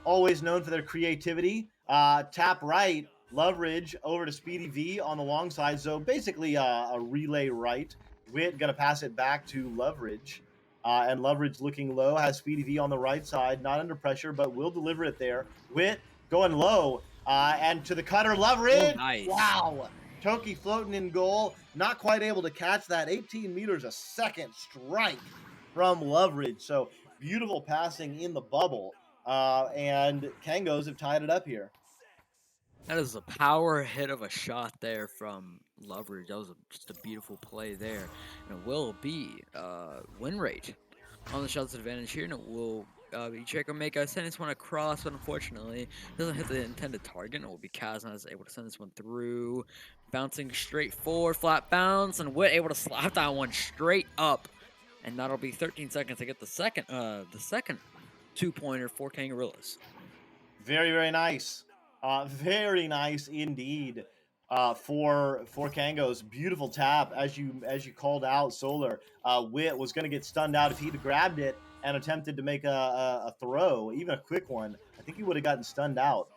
Always known for their creativity. Tap right, Leverage over to Speedy V on the long side. So basically a relay right. Wit going to pass it back to Leverage. And Leverage looking low, has Speedy V on the right side, not under pressure, but will deliver it there. Wit going low. And to the cutter, Leverage. nice. Wow. Toki floating in goal, not quite able to catch that. 18 meters a second strike from Leverage. So beautiful passing in the bubble. And Kangos have tied it up here. That is a power hit of a shot there from Leverage. That was just a beautiful play there. And it will be win rate on the shots advantage here. And it will be Draco Mako send this one across, but unfortunately doesn't hit the intended target. It will be Kaznas able to send this one through. Bouncing straight forward, flat bounce, and Wit able to slap that one straight up. And that'll be 13 seconds to get the second 2-pointer for Kangarillas. Very, very nice. Very nice indeed. For Kangos, beautiful tap as you called out. Solar Wit was going to get stunned out if he'd grabbed it and attempted to make a throw, even a quick one. I think he would have gotten stunned out,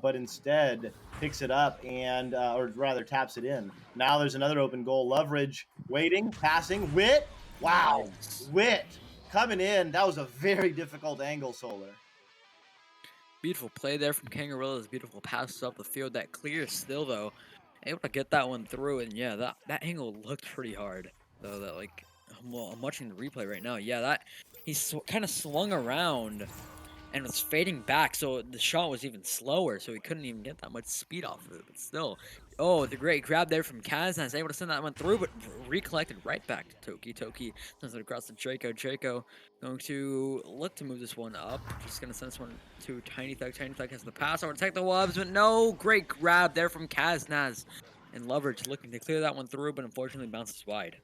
but instead picks it up and or rather taps it in. Now there's another open goal. Leverage waiting, passing. Wit, wow, Nice. Wit coming in. That was a very difficult angle, Solar. Beautiful play there from Kangarillas. Beautiful passes up the field. That clears still, though. Able to get that one through. And yeah, that angle looked pretty hard. Though, that, like, well, I'm watching the replay right now. Yeah, that he kind of swung around and was fading back. So the shot was even slower. So he couldn't even get that much speed off of it. But still, oh, the great grab there from Kazan. Able to send that one through, but recollected right back to Toki. Toki sends it across to Draco. Draco going to look to move this one up. Just going to send this one to Tiny Thug. Tiny Thug has the pass over to take the Wubs, but no, great grab there from Kaznaz. And Leverage looking to clear that one through, but unfortunately bounces wide.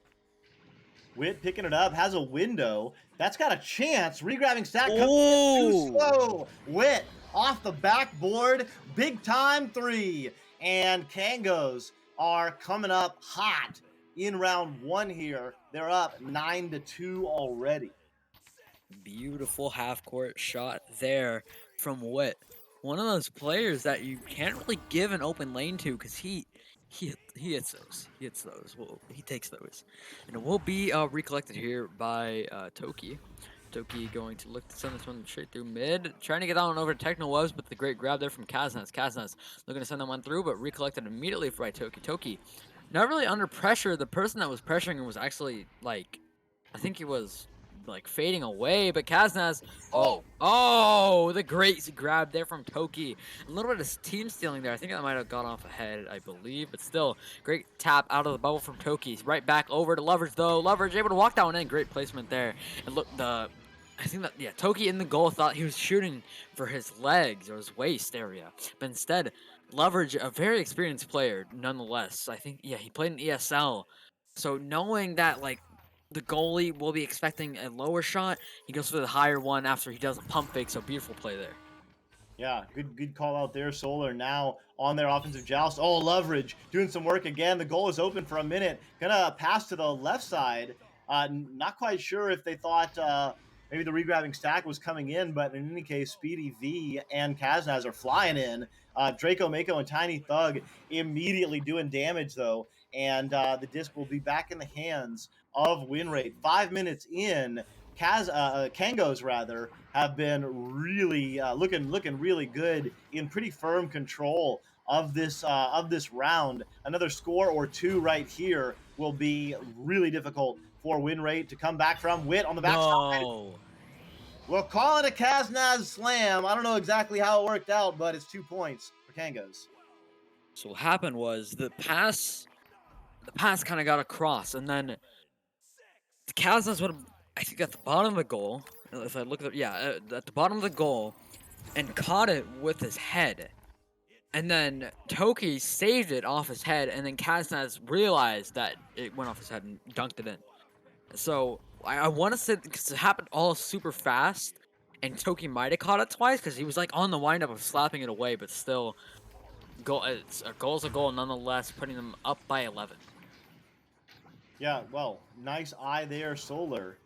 Wit picking it up, has a window. That's got a chance. Regrabbing stack comes Oh! too slow. Wit off the backboard. Big time 3. And Kangos are coming up hot in round 1 here. They're up 9-2 already. Beautiful half-court shot there from Wit. One of those players that you can't really give an open lane to because he hits those. He hits those. Well, he takes those. And it will be recollected here by Toki. Toki going to look to send this one straight through mid. Trying to get that one over to Techno Webs, but the great grab there from Kaznas. Kaznas looking to send that one through, but recollected immediately by Toki. Toki not really under pressure. The person that was pressuring him was actually, like, I think he was like fading away, but Kaznas, the great grab there from Toki. A little bit of team stealing there. I think that might have gone off ahead, I believe, but still, great tap out of the bubble from Toki. Right back over to Leverage though. Leverage able to walk that one in. Great placement there. And look, I think that, yeah, Toki in the goal thought he was shooting for his legs or his waist area, but instead, Leverage, a very experienced player, nonetheless. I think, yeah, he played in ESL, so knowing that, like, the goalie will be expecting a lower shot, he goes for the higher one after he does a pump fake, so beautiful play there. Yeah, good call out there. Solar now on their offensive joust. Oh, Leverage doing some work again. The goal is open for a minute. Gonna pass to the left side. Not quite sure if they thought maybe the regrabbing stack was coming in, but in any case, Speedy V and Kaznaz are flying in. Draco Mako and Tiny Thug immediately doing damage though, and the disc will be back in the hands of win rate. 5 minutes in, Kangos rather have been really looking really good in pretty firm control of this round. Another score or two right here will be really difficult for win rate to come back from. Wit on the backside. No. We'll call it a Kaznaz slam. I don't know exactly how it worked out, but it's 2 points for Kangos. So what happened was the pass kind of got across, and then the Kaznaz would have, I think, at the bottom of the goal. If I look at at the bottom of the goal, and caught it with his head. And then Toki saved it off his head, and then Kaznaz realized that it went off his head and dunked it in. So I want to say, because it happened all super fast, and Toki might have caught it twice because he was like on the windup of slapping it away, but still, goal's a goal nonetheless, putting them up by 11. Yeah, well, nice eye there, Solar.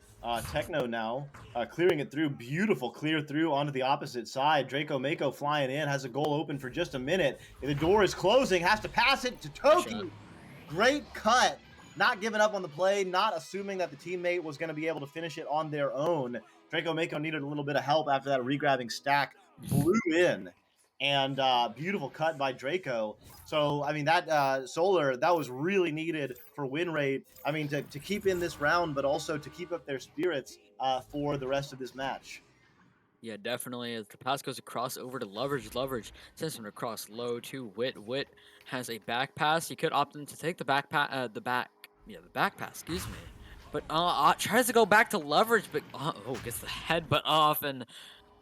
Techno now clearing it through. Beautiful clear through onto the opposite side. Draco Mako flying in, has a goal open for just a minute. The door is closing, has to pass it to Toki. Great cut. Not giving up on the play, not assuming that the teammate was going to be able to finish it on their own. Draco Mako needed a little bit of help after that regrabbing stack blew in. and beautiful cut by Draco. So, I mean, that Solar, that was really needed for win rate. I mean, to keep in this round, but also to keep up their spirits for the rest of this match. Yeah, definitely. As the pass goes across over to Leverage sends him across low to Wit. Wit has a back pass. He could opt in to take the back pass, the back pass. Excuse me. But tries to go back to Leverage, but gets the headbutt off, and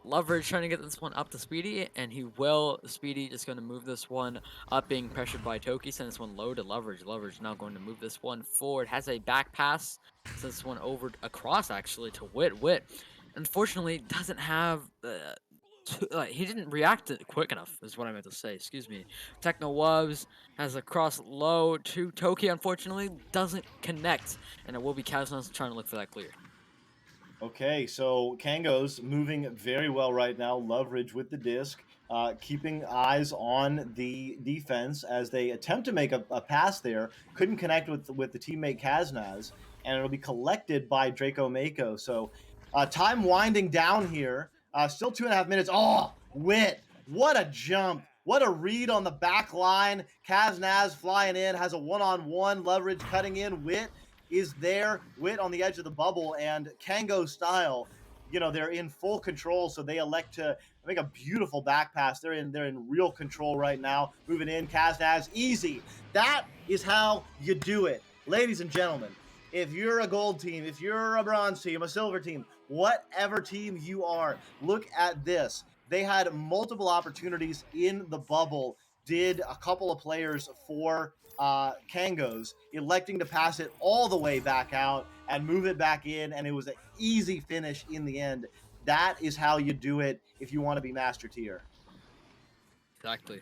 Leverage trying to get this one up to Speedy, and he will. Speedy just going to move this one up, being pressured by Toki. Send this one low to Leverage. Leverage now going to move this one forward. Has a back pass. Sends this one over across actually to Wit. Wit, unfortunately, doesn't have he didn't react quick enough. Is what I meant to say. Excuse me. Techno Wubs has a cross low to Toki. Unfortunately, doesn't connect, and it will be Kaznas trying to look for that clear. Okay, so Kango's moving very well right now. Leverage with the disc, keeping eyes on the defense as they attempt to make a pass there. Couldn't connect with the teammate Kaznaz, and it'll be collected by Draco Mako. So time winding down here. Still 2.5 minutes. Oh, Wit. What a jump. What a read on the back line. Kaznaz flying in, has a one-on-one. Leverage cutting in. Wit is there. Wit on the edge of the bubble, and Kango style, they're in full control, so they elect to make a beautiful back pass. They're in real control right now. Moving in, Kaznaz, easy. That is how you do it. Ladies and gentlemen, if you're a gold team, if you're a bronze team, a silver team, whatever team you are, look at this. They had multiple opportunities in the bubble. Did a couple of players for Kango's electing to pass it all the way back out and move it back in, and it was an easy finish in the end. That is how you do it if you want to be master tier. Exactly.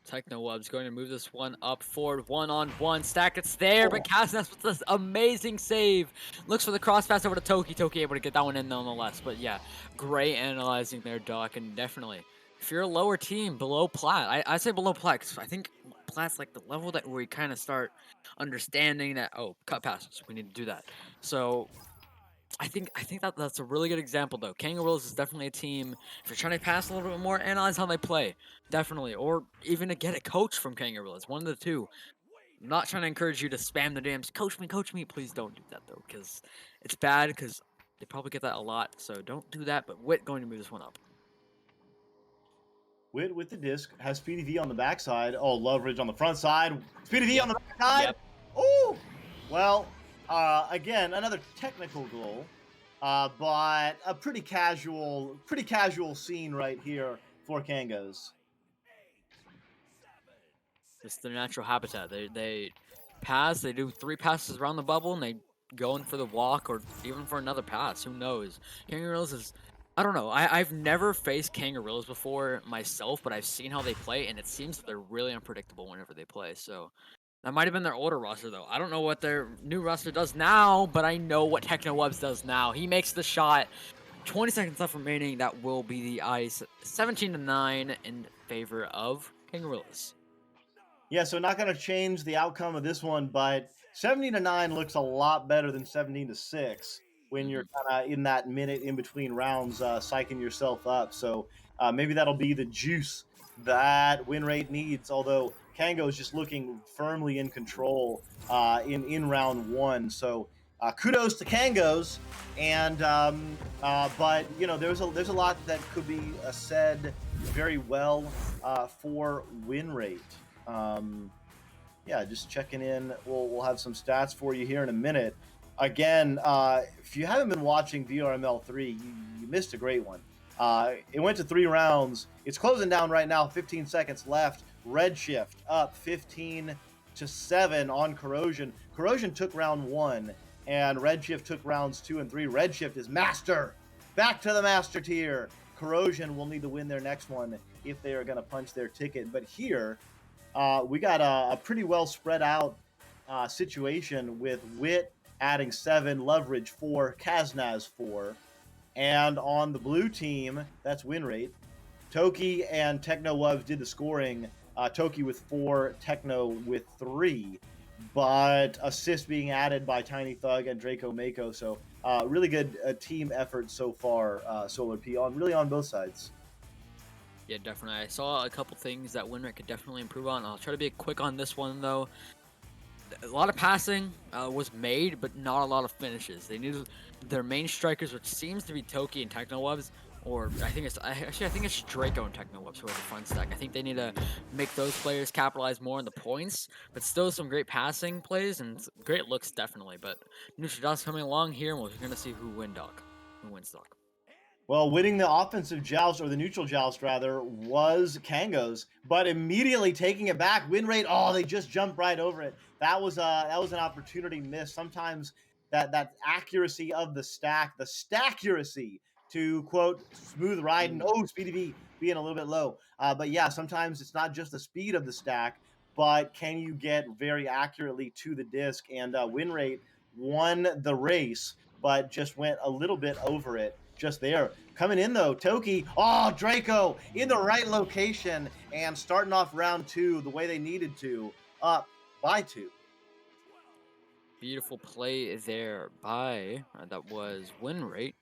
Techno Wub's going to move this one up forward, one-on-one. Stack, it's there, but Kaznas with this amazing save. Looks for the cross pass over to Toki. Toki able to get that one in nonetheless. But yeah, great analyzing there, Doc. And definitely, if you're a lower team, below Plat, I say below Plat, because I think Plat's like the level that where we kind of start understanding that, cut passes, we need to do that. So I think that's a really good example though. Kangaroos is definitely a team. If you're trying to pass a little bit more, analyze how they play, definitely, or even to get a coach from Kangaroos. One of the two. I'm not trying to encourage you to spam the DMs. Coach me. Please don't do that though, because it's bad. Because they probably get that a lot. So don't do that. But Wit going to move this one up. Wit with the disc has Speedy V on the backside. Oh, Leverage on the front side. Speedy V on the backside. Yep. Oh, well. Again, another technical goal, but a pretty casual scene right here for Kango's. It's their natural habitat. They pass. They do 3 passes around the bubble, and they go in for the walk or even for another pass. Who knows? Kangaroos is, I don't know. I've never faced Kangaroos before myself, but I've seen how they play, and it seems that they're really unpredictable whenever they play. So that might have been their older roster, though. I don't know what their new roster does now, but I know what Techno Wubs does now. He makes the shot. 20 seconds left remaining. That will be the ice. 17-9 in favor of Kangaroos. Yeah, so not going to change the outcome of this one, but 17-9 looks a lot better than 17-6 when you're kind of in that minute in between rounds, psyching yourself up. So maybe that'll be the juice that win rate needs. Although Kango is just looking firmly in control in round 1. So kudos to Kango's, and but there's a lot that could be said very well for win rate. Yeah, just checking in. We'll have some stats for you here in a minute. Again, if you haven't been watching VRML 3, you missed a great one. It went to 3 rounds. It's closing down right now. 15 seconds left. Redshift up 15-7 on Corrosion. Corrosion took round 1, and Redshift took rounds 2 and 3. Redshift is master. Back to the master tier. Corrosion will need to win their next one if they are going to punch their ticket. But here, we got a pretty well spread out situation with Wit adding 7, Leverage 4, Kaznaz 4. And on the blue team, that's win rate. Toki and Techno Wubs did the scoring. Toki with 4, Techno with 3. But assist being added by Tiny Thug and Draco Mako. So really good team effort so far, Solar P, on both sides. Yeah, definitely. I saw a couple things that Winrate could definitely improve on. I'll try to be quick on this one though. A lot of passing was made, but not a lot of finishes. They needed their main strikers, which seems to be Toki and Technowebs, or I think it's Draco and Technowebs who are the front stack. I think they need to make those players capitalize more on the points, but still some great passing plays and great looks definitely. But Nutridas coming along here, and we're gonna see who wins, Doc. Well, winning the offensive joust, or the neutral joust rather, was Kango's, but immediately taking it back, win rate. Oh, they just jumped right over it. That was an opportunity missed. Sometimes that accuracy of the stackuracy, to quote Smooth Ride, and Speedy V being a little bit low. But yeah, sometimes it's not just the speed of the stack, but can you get very accurately to the disc? And win rate won the race, but just went a little bit over it just there. Coming in though, Toki, Draco in the right location and starting off round 2 the way they needed to, up by 2. Beautiful play there by, that was win rate.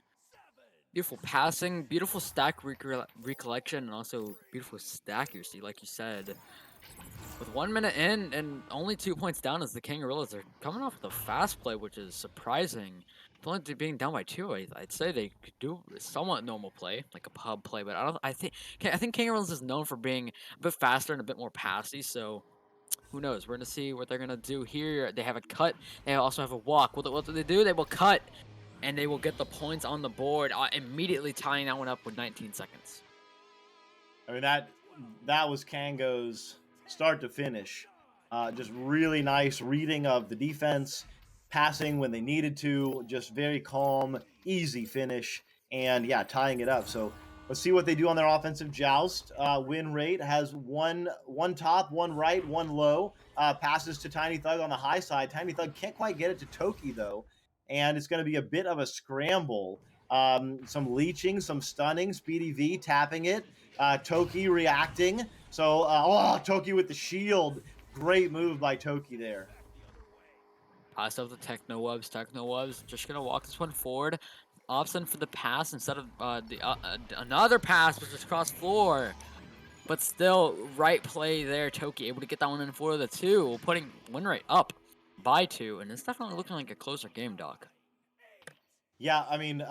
Beautiful passing, beautiful stack recollection, and also beautiful stack accuracy, like you said. With 1 minute in and only 2 points down as the Kangaroos are coming off with a fast play, which is surprising. Only being down by 2, I'd say they could do a somewhat normal play, like a pub play, but I think Kangaroos is known for being a bit faster and a bit more passy, so who knows? We're gonna see what they're gonna do here. They have a cut. They also have a walk. What do they do? They will cut, and they will get the points on the board, immediately tying that one up with 19 seconds. I mean, that was Kango's start to finish. Just really nice reading of the defense, passing when they needed to, just very calm, easy finish, and yeah, tying it up. So let's see what they do on their offensive joust. Win rate has one top, one right, one low. Passes to Tiny Thug on the high side. Tiny Thug can't quite get it to Toki though, and it's going to be a bit of a scramble. Some leeching, some stunning. Speedy V tapping it. Toki reacting. So, Toki with the shield. Great move by Toki there. Pass out the Technowebs. Technowebs just gonna walk this one forward. Option for the pass instead of another pass, which is cross floor. But still, right play there. Toki able to get that one in for the 2, putting win rate up by 2, and it's definitely looking like a closer game, Doc. Yeah, I mean,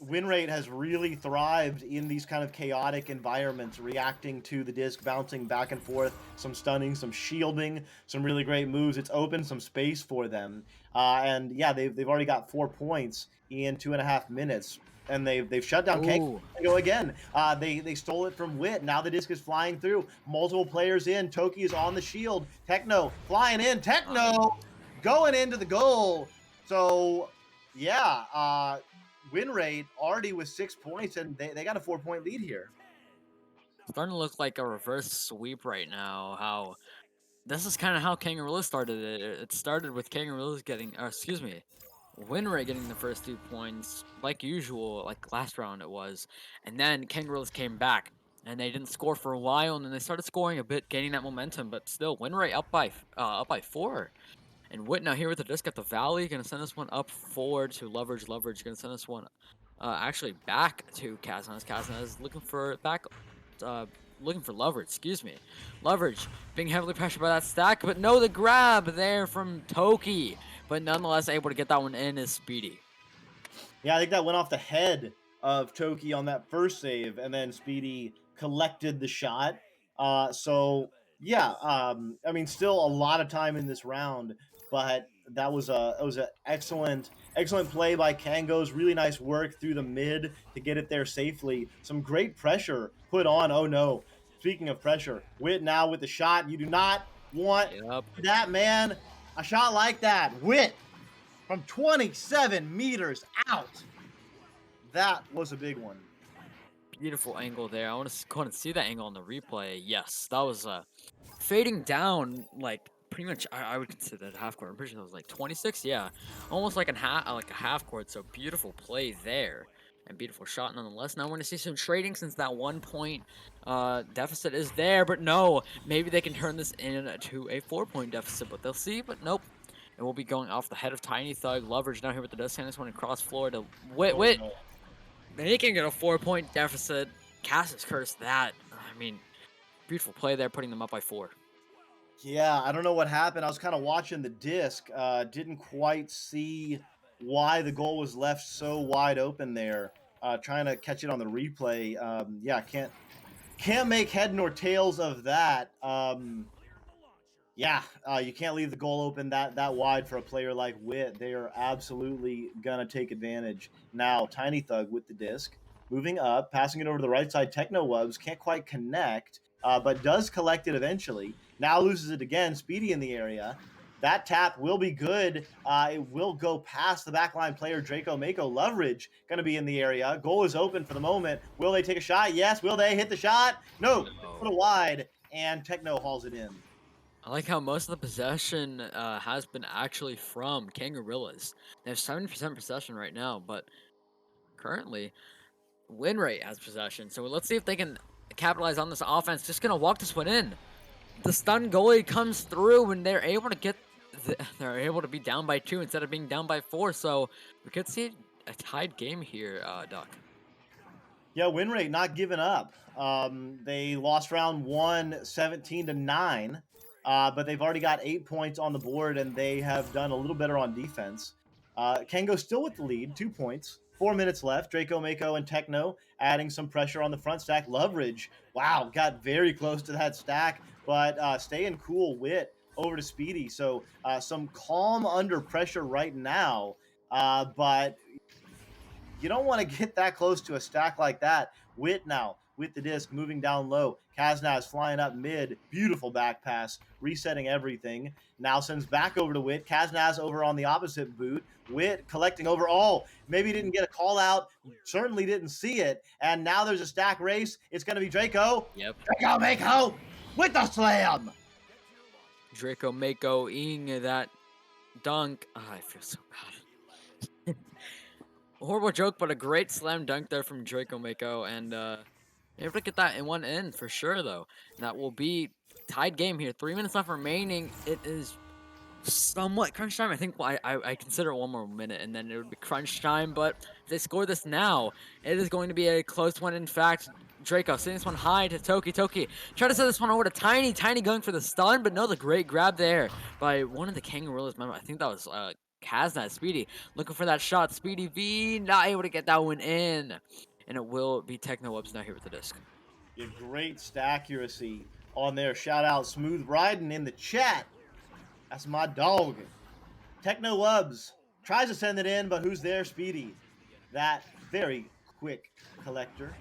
win rate has really thrived in these kind of chaotic environments, reacting to the disc, bouncing back and forth, some stunning, some shielding, some really great moves. It's opened some space for them. And yeah, they've already got 4 points in 2.5 minutes. And they've shut down Kango. Go again. They stole it from Wit. Now the disc is flying through. Multiple players in. Toki is on the shield. Techno flying in. Techno going into the goal. So yeah, win rate already with 6 points, and they got a 4-point lead here. Starting to look like a reverse sweep right now. How this is kind of how Kangaroos started it. It started with Kangaroos getting, win rate getting the first 2 points, like usual, like last round it was, and then Kangaroos came back and they didn't score for a while, and then they started scoring a bit, gaining that momentum, but still win rate up by 4. And Wit now here with the disc at the Valley, gonna send this one up forward to Leverage. Leverage gonna send this one actually back to Kazanaz. Kazanaz looking for Leverage, excuse me. Leverage being heavily pressured by that stack, but no, the grab there from Toki, but nonetheless able to get that one in is Speedy. Yeah, I think that went off the head of Toki on that first save, and then Speedy collected the shot. So yeah, I mean, still a lot of time in this round, but that was an excellent play by Kango's. Really nice work through the mid to get it there safely. Some great pressure put on. Oh no! Speaking of pressure, Wit now with the shot. You do not want that, man. A shot like that, Wit, from 27 meters out. That was a big one. Beautiful angle there. I want to go ahead and see that angle on the replay. Yes, that was fading down, like pretty much. I would consider that half court. I'm pretty sure that was like 26. Yeah, almost like a half court. So beautiful play there, and beautiful shot nonetheless. Now we're gonna see some trading since that 1 point deficit is there. But no, maybe they can turn this into a 4-point deficit. But they'll see. But nope. And we'll be going off the head of Tiny Thug. Leverage now here with the disc. And this one across floor to Wit. No. They can get a 4-point deficit. Cass has cursed that. I I mean, beautiful play there, putting them up by 4. Yeah, I don't know what happened. I was kind of watching the disc. Didn't quite see why the goal was left so wide open there. Trying to catch it on the replay. Yeah, can't make head nor tails of that. Yeah, you can't leave the goal open that wide for a player like Witt. They are absolutely gonna take advantage. Now, Tiny Thug with the disc, moving up, passing it over to the right side. Techno Wubs can't quite connect, but does collect it eventually. Now loses it again. Speedy in the area. That tap will be good. It will go past the backline player Draco Mako. Leverage going to be in the area. Goal is open for the moment. Will they take a shot? Yes. Will they hit the shot? No. No. Put it wide, and Techno hauls it in. I like how most of the possession has been actually from Kangarillas. They have 70% possession right now, but currently win rate has possession. So let's see if they can capitalize on this offense. Just gonna walk this one in. The stun goalie comes through, and they're able to get. They're able to be down by 2 instead of being down by 4. So we could see a tied game here, Duck. Yeah, win rate not giving up. They lost round 1, 17-9, but they've already got 8 points on the board, and they have done a little better on defense. Kengo still with the lead, 2 points. 4 minutes left. Draco Mako and Techno adding some pressure on the front stack. Leverage, wow, got very close to that stack, but staying cool. Witt over to Speedy. So some calm under pressure right now, but you don't want to get that close to a stack like that. Witt now with the disc moving down low. Kaznaz flying up mid. Beautiful back pass, resetting everything. Now sends back over to Witt. Kaznaz over on the opposite boot. Witt collecting over. Oh, maybe didn't get a call out. Certainly didn't see it. And now there's a stack race. It's going to be Draco. Yep. Draco Mako with the slam. Draco Mako ing that dunk. Oh, I feel so bad. Horrible joke, but a great slam dunk there from Draco Mako, and able to get that in one in for sure, though. And that will be tied game here. 3 minutes left remaining. It is somewhat crunch time. I think I consider it 1 more minute, and then it would be crunch time. But if they score this now, it is going to be a close one. In fact, Draco sending this one high to Toki. Toki try to send this one over to Tiny. Tiny going for the stun, but no, the great grab there by one of the Kangarillas. Remember, I think that was Kaznaz. Speedy looking for that shot. Speedy V not able to get that one in, and it will be Techno Wubs now here with the disc. Yeah, great accuracy on there. Shout out Smooth Riding in the chat. That's my dog. Techno Wubs tries to send it in, but who's there? Speedy. That very quick collector.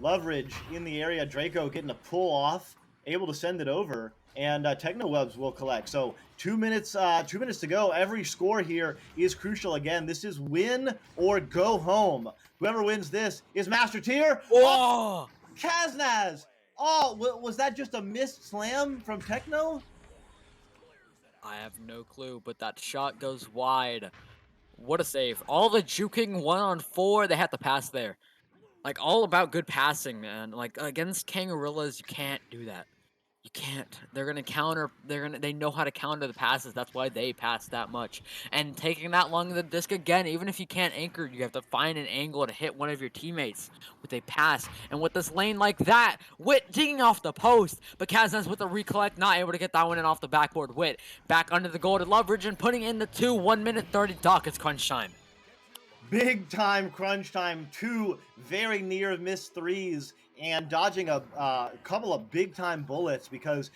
Leverage in the area. Draco getting a pull off, able to send it over, and Techno Wubs will collect. So 2 minutes, 2 minutes to go. Every score here is crucial. Again, this is win or go home. Whoever wins this is Master Tier. Whoa! Kaznaz. Oh, was that just a missed slam from Techno? I have no clue, but that shot goes wide. What a save. All the juking 1-on-4, they had to pass there. Like, all about good passing, man. Like, against Kangarillas, you can't do that. You can't. They're gonna counter. They know how to counter the passes. That's why they pass that much. And taking that long of the disc again, even if you can't anchor, you have to find an angle to hit one of your teammates with a pass. And with this lane like that, Witt digging off the post, but Kaznaz with the recollect, not able to get that one in off the backboard. Witt back under the goal to Leverage and putting in the 2. 1 minute 30. Doc, it's crunch time. Big time crunch time. 2 very near missed threes. And dodging a couple of big-time bullets, because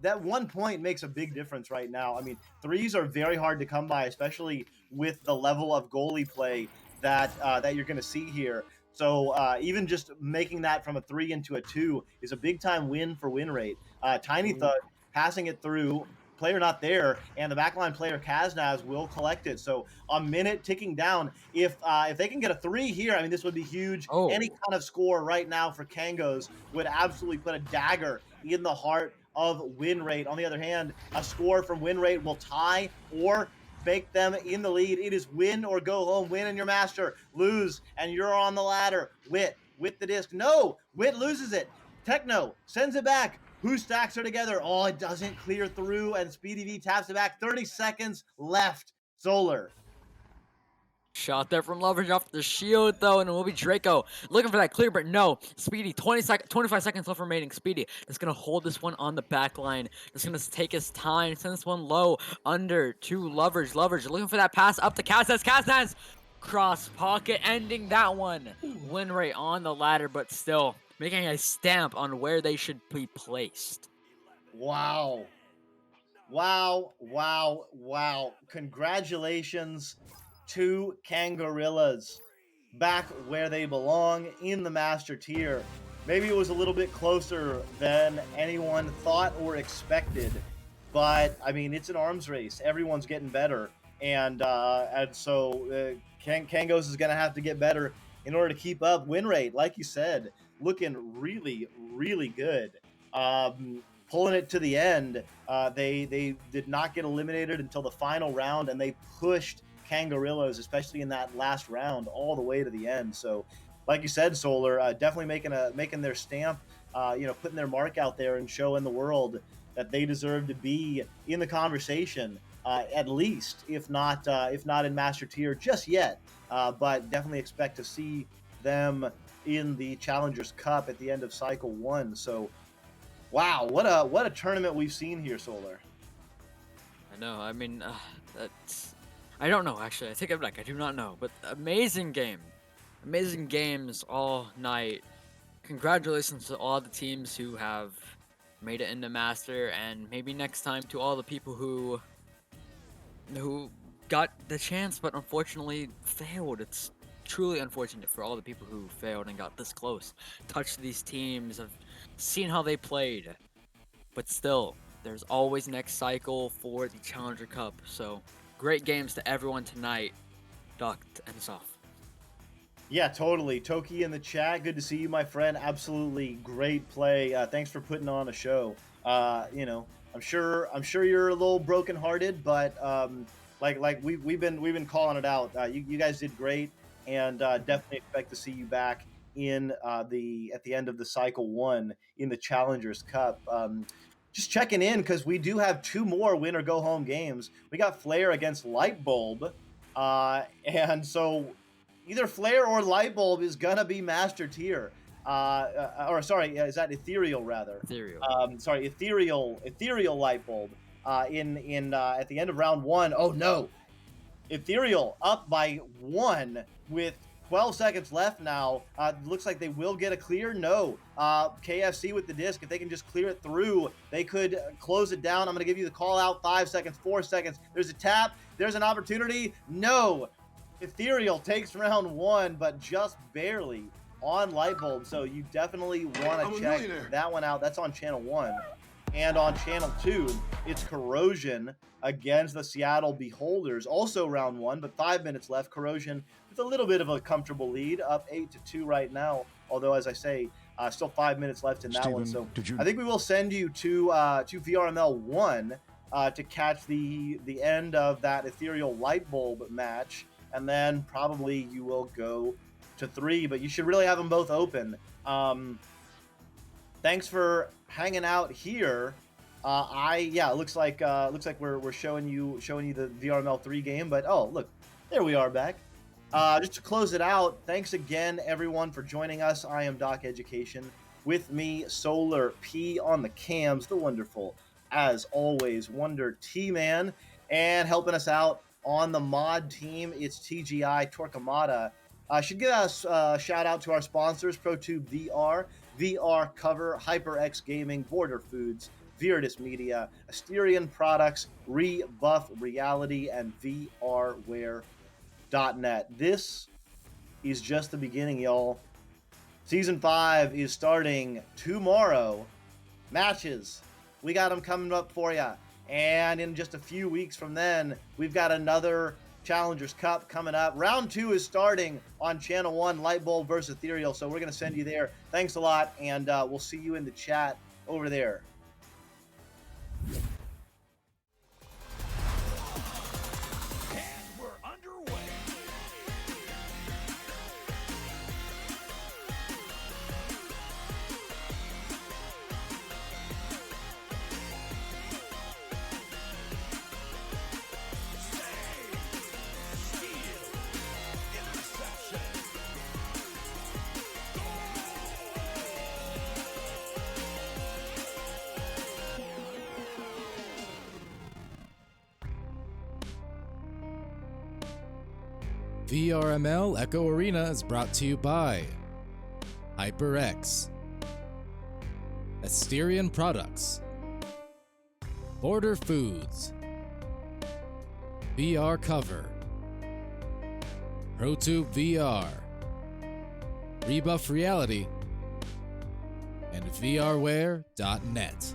that 1 point makes a big difference right now. I mean, threes are very hard to come by, especially with the level of goalie play that you're going to see here. So even just making that from a 3 into a 2 is a big-time win for win rate. Tiny Thug passing it through. Player not there, and the backline player Kaznaz will collect it. So a minute ticking down. If they can get a 3 here, I mean, this would be huge. Oh. Any kind of score right now for Kangos would absolutely put a dagger in the heart of win rate. On the other hand, a score from win rate will tie or make them in the lead. It is win or go home. Win and you're master. Lose and you're on the ladder. Witt with the disc. No, Witt loses it. Techno sends it back. Who stacks her together? Oh, it doesn't clear through, and Speedy V taps it back. 30 seconds left. Solar. Shot there from Lovers off the shield, though, and it will be Draco looking for that clear, but no. Speedy, 25 seconds left remaining. Speedy is going to hold this one on the back line. Just going to take his time, send this one low, under to Lovers. Lovers looking for that pass up to Casas. Casas! Cross pocket, ending that one. Win rate on the ladder, but still making a stamp on where they should be placed. Wow. Wow, wow, wow. Congratulations to Kangorillas. Back where they belong in the Master Tier. Maybe it was a little bit closer than anyone thought or expected, but I mean, it's an arms race. Everyone's getting better, and so Kangos is going to have to get better in order to keep up. Win rate, like you said, looking really, really good. Pulling it to the end. They did not get eliminated until the final round, and they pushed Kangorillas, especially in that last round, all the way to the end. So, like you said, Solar, definitely making their stamp, putting their mark out there and showing the world that they deserve to be in the conversation, at least, if not in Master Tier just yet. But definitely expect to see them in the Challengers Cup at the end of Cycle 1. So, wow, what a tournament we've seen here, Solar. I know. I mean, I don't know, actually. I take it back. I do not know. But amazing game. Amazing games all night. Congratulations to all the teams who have made it into Master, and maybe next time to all the people who got the chance but unfortunately failed. It's truly unfortunate for all the people who failed and got this close. Touched these teams, have seen how they played. But still, there's always next cycle for the Challenger Cup. So, great games to everyone tonight. Doc, to end us off. Yeah, totally. Toki in the chat, good to see you, my friend. Absolutely great play. Thanks for putting on a show. I'm sure you're a little brokenhearted, but like we've been calling it out. You guys did great, and definitely expect to see you back in at the end of the Cycle 1 in the Challengers Cup. Just checking in because we do have 2 more win or go home games. We got Flare against Lightbulb, and so either Flare or Lightbulb is gonna be Master Tier. Is that Ethereal rather? Ethereal. Ethereal Lightbulb. In at the end of round 1. Oh no, Ethereal up by 1 with 12 seconds left now. Looks like they will get a clear. No. KFC with the disc. If they can just clear it through, they could close it down. I'm going to give you the call out. 5 seconds, 4 seconds. There's a tap. There's an opportunity. No. Ethereal takes round 1, but just barely on Lightbulb. So you definitely want to check that one out. That's on channel 1. And on channel 2, it's Corrosion against the Seattle Beholders. Also round 1, but 5 minutes left. Corrosion with a little bit of a comfortable lead, up 8-2 right now. Although, as I say, still 5 minutes left in that one. So I think we will send you to VRML 1 to catch the end of that Ethereal Lightbulb match. And then probably you will go to 3, but you should really have them both open. Thanks for hanging out here. It looks like we're showing you the VRML 3 game, but oh look, there we are back. Just to close it out, thanks again everyone for joining us. I am Doc Education. With me, Solar P on the cams, the wonderful, as always, Wonder T-Man, and helping us out on the mod team, it's TGI Torquemada. Should give us a shout out to our sponsors, ProTube VR, VR Cover, HyperX Gaming, Border Foods, Viridis Media, Asterion Products, Rebuff Reality, and VRware.net. This is just the beginning, y'all. Season 5 is starting tomorrow. Matches, we got them coming up for you. And in just a few weeks from then, we've got another Challengers Cup coming up. Round 2 is starting on Channel 1, Lightbulb versus Ethereal. So we're going to send you there. Thanks a lot, and we'll see you in the chat over there. VRML Echo Arena is brought to you by HyperX, Asterion Products, Border Foods, VR Cover, ProTube VR, Rebuff Reality, and VRware.net.